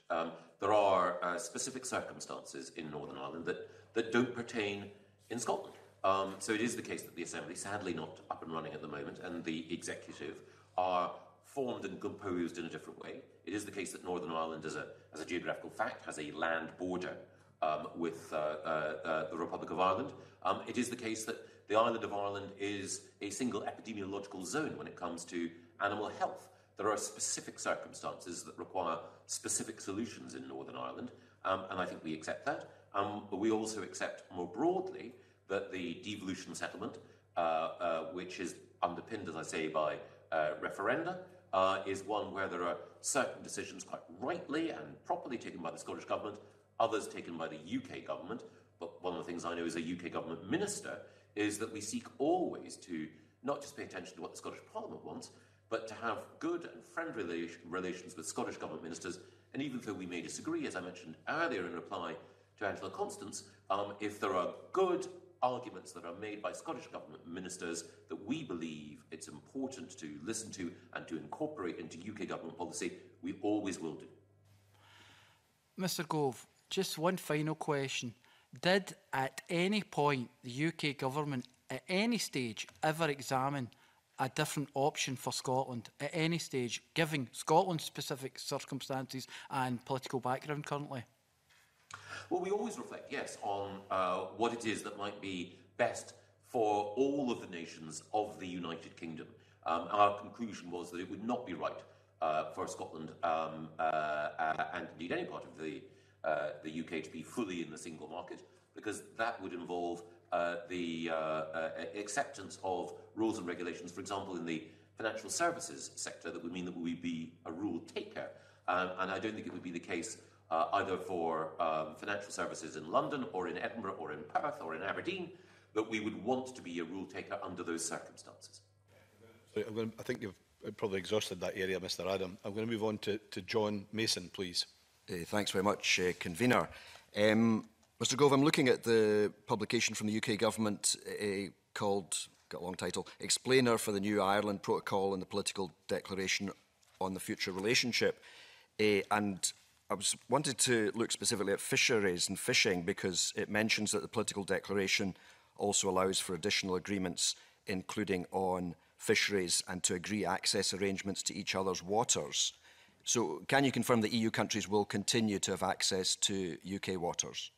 there are specific circumstances in Northern Ireland that don't pertain in Scotland. So it is the case that the Assembly, sadly not up and running at the moment, and the Executive are formed and composed in a different way. It is the case that Northern Ireland, as a geographical fact, has a land border with the Republic of Ireland. It is the case that the island of Ireland is a single epidemiological zone when it comes to animal health. There are specific circumstances that require specific solutions in Northern Ireland, and I think we accept that. But we also accept more broadly that the devolution settlement, which is underpinned, as I say, by referenda, is one where there are certain decisions quite rightly and properly taken by the Scottish Government, others taken by the UK Government. But one of the things I know as a UK Government minister is that we seek always to not just pay attention to what the Scottish Parliament wants, but to have good and friendly relations with Scottish Government ministers. And even though we may disagree, as I mentioned earlier in reply to Angela Constance, if there are good arguments that are made by Scottish Government ministers that we believe it's important to listen to and to incorporate into UK Government policy, we always will do. Mr Gove, just one final question. Did at any point the UK Government at any stage ever examine a different option for Scotland at any stage, given Scotland's specific circumstances and political background currently? Well, we always reflect, yes, on what it is that might be best for all of the nations of the United Kingdom. Our conclusion was that it would not be right for Scotland and indeed any part of the UK to be fully in the single market, because that would involve the acceptance of rules and regulations, for example, in the financial services sector, that would mean that we would be a rule taker. And I don't think it would be the case either for financial services in London or in Edinburgh or in Perth or in Aberdeen, that we would want to be a rule taker under those circumstances. I think you've probably exhausted that area, Mr Adam. I'm going to move on to John Mason, please. Thanks very much, Convener. Mr Gove, I'm looking at the publication from the UK Government called, got a long title, Explainer for the New Ireland Protocol and the Political Declaration on the Future Relationship. And I wanted to look specifically at fisheries and fishing, because it mentions that the political declaration also allows for additional agreements, including on fisheries, and to agree access arrangements to each other's waters. So can you confirm that EU countries will continue to have access to UK waters?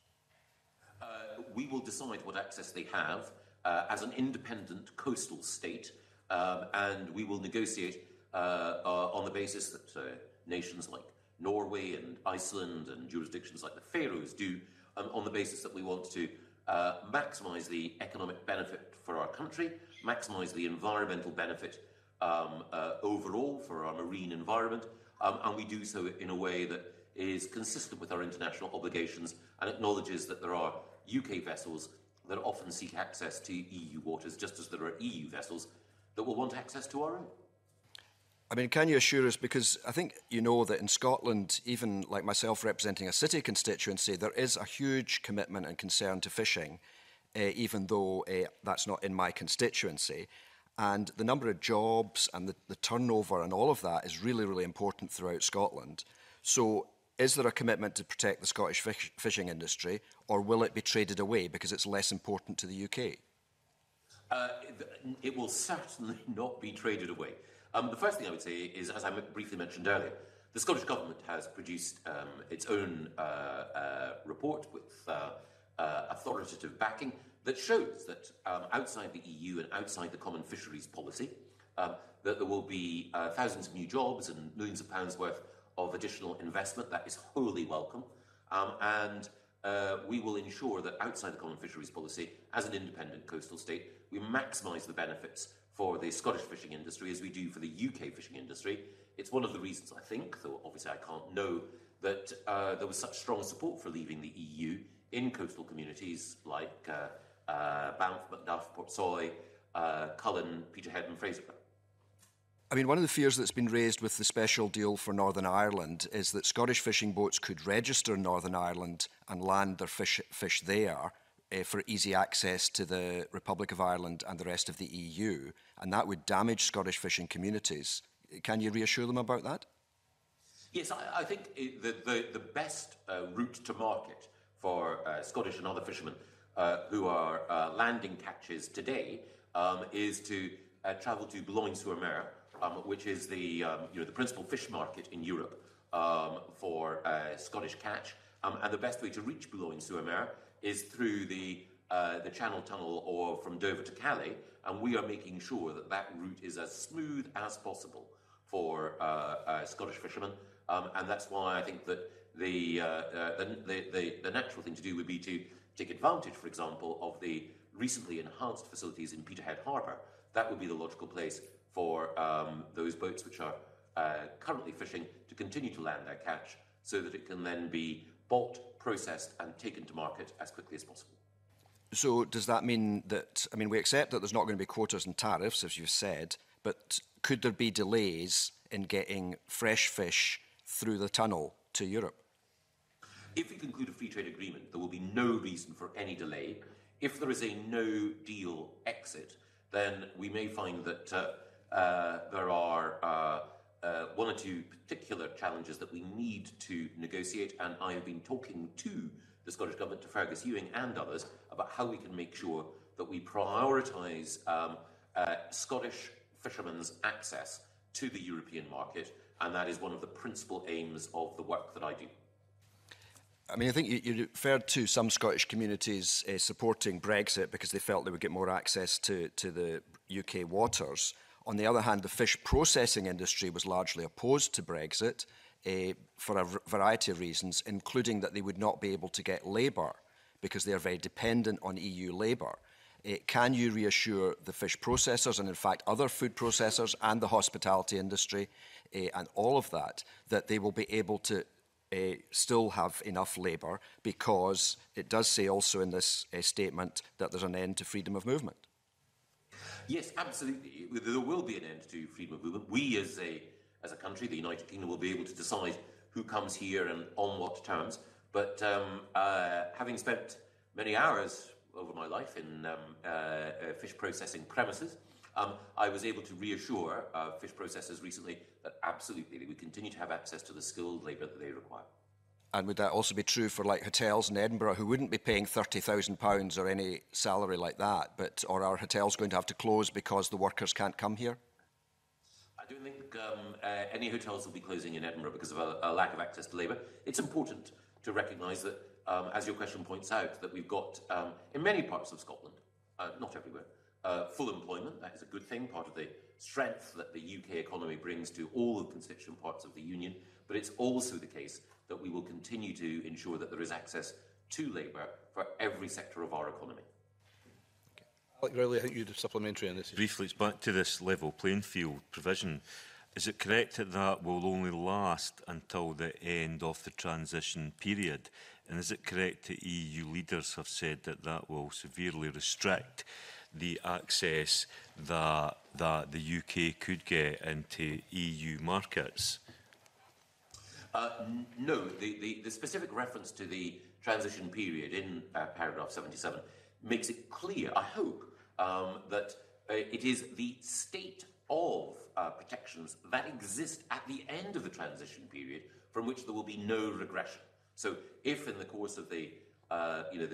We will decide what access they have as an independent coastal state, and we will negotiate on the basis that nations like Norway and Iceland and jurisdictions like the Faroes do, on the basis that we want to maximise the economic benefit for our country, maximise the environmental benefit overall for our marine environment, and we do so in a way that is consistent with our international obligations and acknowledges that there are UK vessels that often seek access to EU waters, just as there are EU vessels that will want access to our own. I mean, can you assure us, because I think you know that in Scotland, even like myself representing a city constituency, there is a huge commitment and concern to fishing, even though that's not in my constituency. And the number of jobs and the turnover and all of that is really, really important throughout Scotland. So is there a commitment to protect the Scottish fishing industry, or will it be traded away because it's less important to the UK? It will certainly not be traded away. The first thing I would say is, as I briefly mentioned earlier, the Scottish Government has produced its own report with authoritative backing that shows that outside the EU and outside the Common Fisheries Policy, that there will be thousands of new jobs and millions of pounds worth of additional investment. That is wholly welcome. And we will ensure that outside the Common Fisheries Policy, as an independent coastal state, we maximise the benefits for the Scottish fishing industry as we do for the UK fishing industry. It's one of the reasons, I think, though obviously I can't know, that there was such strong support for leaving the EU in coastal communities like Banff, Macduff, Portsoy, Cullen, Peterhead and Fraserburgh. I mean, one of the fears that's been raised with the special deal for Northern Ireland is that Scottish fishing boats could register in Northern Ireland and land their fish there for easy access to the Republic of Ireland and the rest of the EU, and that would damage Scottish fishing communities. Can you reassure them about that? Yes, I think the best route to market for Scottish and other fishermen who are landing catches today is to travel to Boulogne-sur-Mer, which is the principal fish market in Europe for Scottish catch, and the best way to reach Boulogne-sur-Mer is through the Channel Tunnel or from Dover to Calais, and we are making sure that that route is as smooth as possible for Scottish fishermen, and that's why I think that the natural thing to do would be to take advantage, for example, of the recently enhanced facilities in Peterhead Harbour. That would be the logical place for those boats which are currently fishing to continue to land their catch so that it can then be bought, processed and taken to market as quickly as possible. So does that mean that, I mean, we accept that there's not going to be quotas and tariffs, as you've said, but could there be delays in getting fresh fish through the tunnel to Europe? If we conclude a free trade agreement, there will be no reason for any delay. If there is a no-deal exit, then we may find that there are one or two particular challenges that we need to negotiate, and I have been talking to the Scottish Government, to Fergus Ewing and others, about how we can make sure that we prioritise Scottish fishermen's access to the European market, and that is one of the principal aims of the work that I do. I mean, I think you referred to some Scottish communities supporting Brexit because they felt they would get more access to the UK waters. On the other hand, the fish processing industry was largely opposed to Brexit for a variety of reasons, including that they would not be able to get labour because they are very dependent on EU labour. Can you reassure the fish processors and, in fact, other food processors and the hospitality industry and all of that, that they will be able to still have enough labour, because it does say also in this statement that there's an end to freedom of movement? Yes, absolutely. There will be an end to freedom of movement. We, as a country, the United Kingdom, will be able to decide who comes here and on what terms. But having spent many hours over my life in fish processing premises, I was able to reassure fish processors recently that absolutely they would continue to have access to the skilled labour that they require. And would that also be true for like hotels in Edinburgh who wouldn't be paying £30,000 or any salary like that, or are hotels going to have to close because the workers can't come here? I don't think any hotels will be closing in Edinburgh because of a lack of access to labour. It's important to recognise that, as your question points out, that we've got, in many parts of Scotland, not everywhere, full employment. That is a good thing, part of the strength that the UK economy brings to all the constituent parts of the Union. But it's also the case that we will continue to ensure that there is access to labour for every sector of our economy. Alec Rowley, I think you had a supplementary on this. Briefly, it's back to this level playing field provision. Is it correct that that will only last until the end of the transition period? And is it correct that EU leaders have said that that will severely restrict the access that the UK could get into EU markets? No, the specific reference to the transition period in paragraph 77 makes it clear, I hope, that it is the state of protections that exist at the end of the transition period from which there will be no regression. So if in the course of the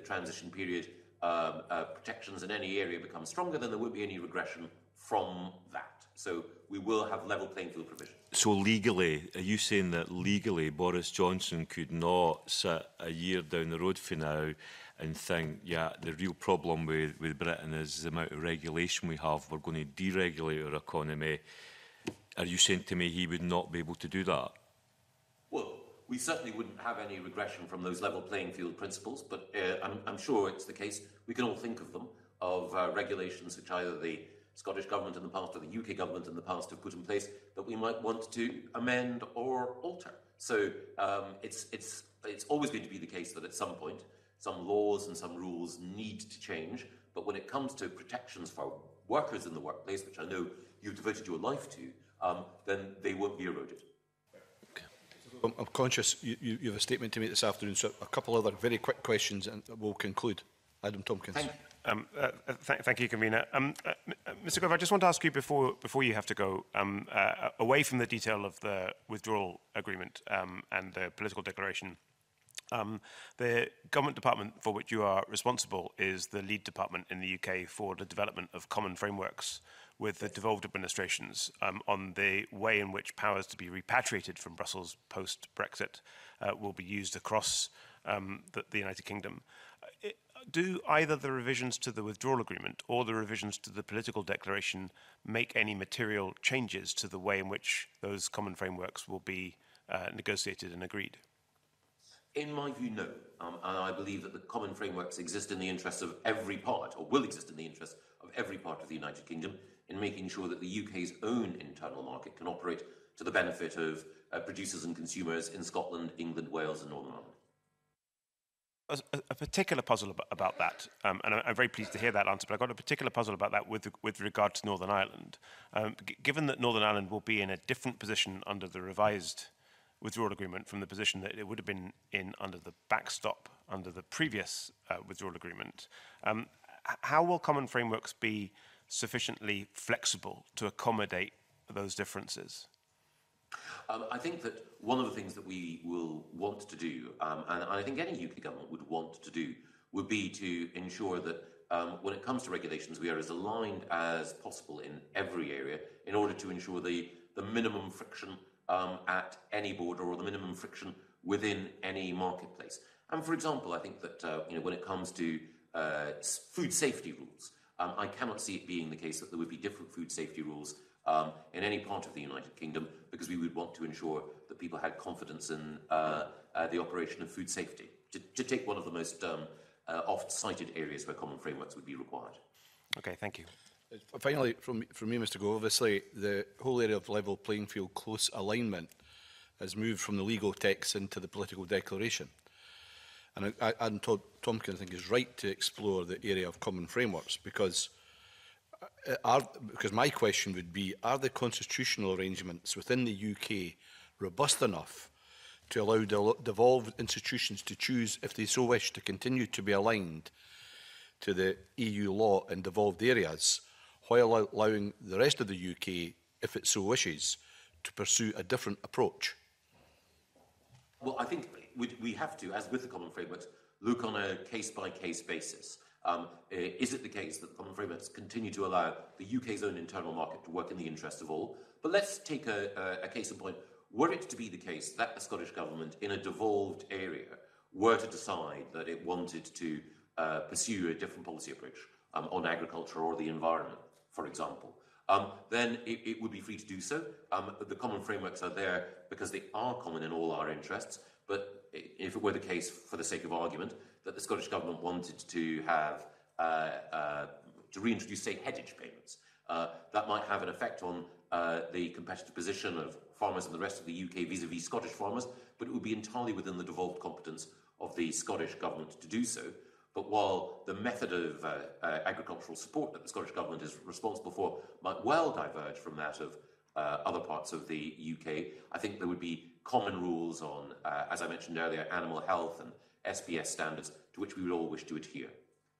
transition period protections in any area become stronger, then there won't be any regression from that. So we will have level playing field provision. So legally, are you saying that legally Boris Johnson could not sit a year down the road for now and think, yeah, the real problem with Britain is the amount of regulation we have, we're going to deregulate our economy? Are you saying to me he would not be able to do that? Well, we certainly wouldn't have any regression from those level playing field principles, but I'm sure it's the case. We can all think of them, of regulations which either the Scottish Government in the past or the UK Government in the past have put in place that we might want to amend or alter. So it's always going to be the case that at some point some laws and some rules need to change, but when it comes to protections for workers in the workplace, which I know you've devoted your life to, then they won't be eroded. I'm conscious you have a statement to make this afternoon, so a couple other very quick questions and we'll conclude. Adam Tompkins. Thank you, Convener. Mr. Gove, I just want to ask you before you have to go, away from the detail of the withdrawal agreement and the political declaration, the government department for which you are responsible is the lead department in the UK for the development of common frameworks with the devolved administrations on the way in which powers to be repatriated from Brussels post-Brexit will be used across the United Kingdom. Do either the revisions to the withdrawal agreement or the revisions to the political declaration make any material changes to the way in which those common frameworks will be negotiated and agreed? In my view, no. And I believe that the common frameworks exist in the interests of every part, or will exist in the interests of every part of the United Kingdom, in making sure that the UK's own internal market can operate to the benefit of producers and consumers in Scotland, England, Wales and Northern Ireland. A particular puzzle about that, and I'm very pleased to hear that answer, but I've got a particular puzzle about that with regard to Northern Ireland. Given that Northern Ireland will be in a different position under the revised withdrawal agreement from the position that it would have been in under the backstop under the previous withdrawal agreement, how will common frameworks be sufficiently flexible to accommodate those differences? I think that one of the things that we will want to do, and I think any UK government would want to do, would be to ensure that when it comes to regulations, we are as aligned as possible in every area in order to ensure the minimum friction at any border or the minimum friction within any marketplace. And for example, I think that when it comes to food safety rules, I cannot see it being the case that there would be different food safety rules in any part of the United Kingdom, because we would want to ensure that people had confidence in the operation of food safety, to take one of the most oft-cited areas where common frameworks would be required. Okay, thank you. Finally, from me, Mr Gove, obviously the whole area of level playing field, close alignment, has moved from the legal text into the political declaration. And Adam Tompkins, I think, is right to explore the area of common frameworks, because my question would be, are the constitutional arrangements within the UK robust enough to allow devolved institutions to choose, if they so wish, to continue to be aligned to the EU law in devolved areas, while allowing the rest of the UK, if it so wishes, to pursue a different approach? Well, I think we have to, as with the common frameworks, look on a case-by-case basis. Is it the case that the common frameworks continue to allow the UK's own internal market to work in the interest of all? But let's take a case in point. Were it to be the case that the Scottish Government, in a devolved area, were to decide that it wanted to pursue a different policy approach on agriculture or the environment, for example, then it would be free to do so. The common frameworks are there because they are common in all our interests, but if it were the case, for the sake of argument, that the Scottish Government wanted to have to reintroduce, say, headage payments. That might have an effect on the competitive position of farmers in the rest of the UK vis-à-vis Scottish farmers, but it would be entirely within the devolved competence of the Scottish Government to do so. But while the method of agricultural support that the Scottish Government is responsible for might well diverge from that of other parts of the UK, I think there would be common rules on, as I mentioned earlier, animal health and SPS standards to which we would all wish to adhere.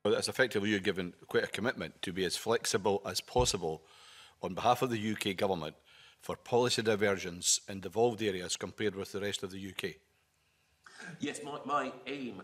Well, that's effectively you given quite a commitment to be as flexible as possible on behalf of the UK Government for policy divergence in devolved areas compared with the rest of the UK. Yes, my aim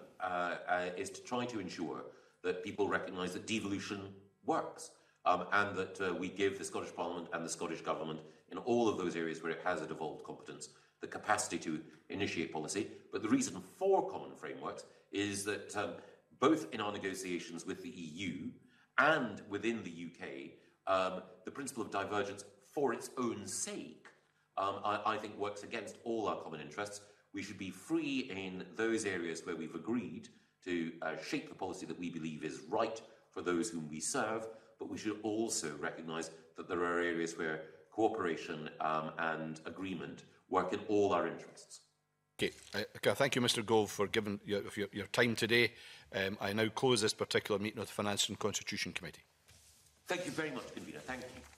is to try to ensure that people recognise that devolution works and that we give the Scottish Parliament and the Scottish Government in all of those areas where it has a devolved competence the capacity to initiate policy. But the reason for common frameworks is that both in our negotiations with the EU and within the UK, the principle of divergence for its own sake, I think works against all our common interests. We should be free in those areas where we've agreed to shape the policy that we believe is right for those whom we serve, but we should also recognise that there are areas where cooperation and agreement work in all our interests. Okay, thank you, Mr Gove, for giving your time today. I now close this particular meeting of the Finance and Constitution Committee. Thank you very much, Convener. Thank you.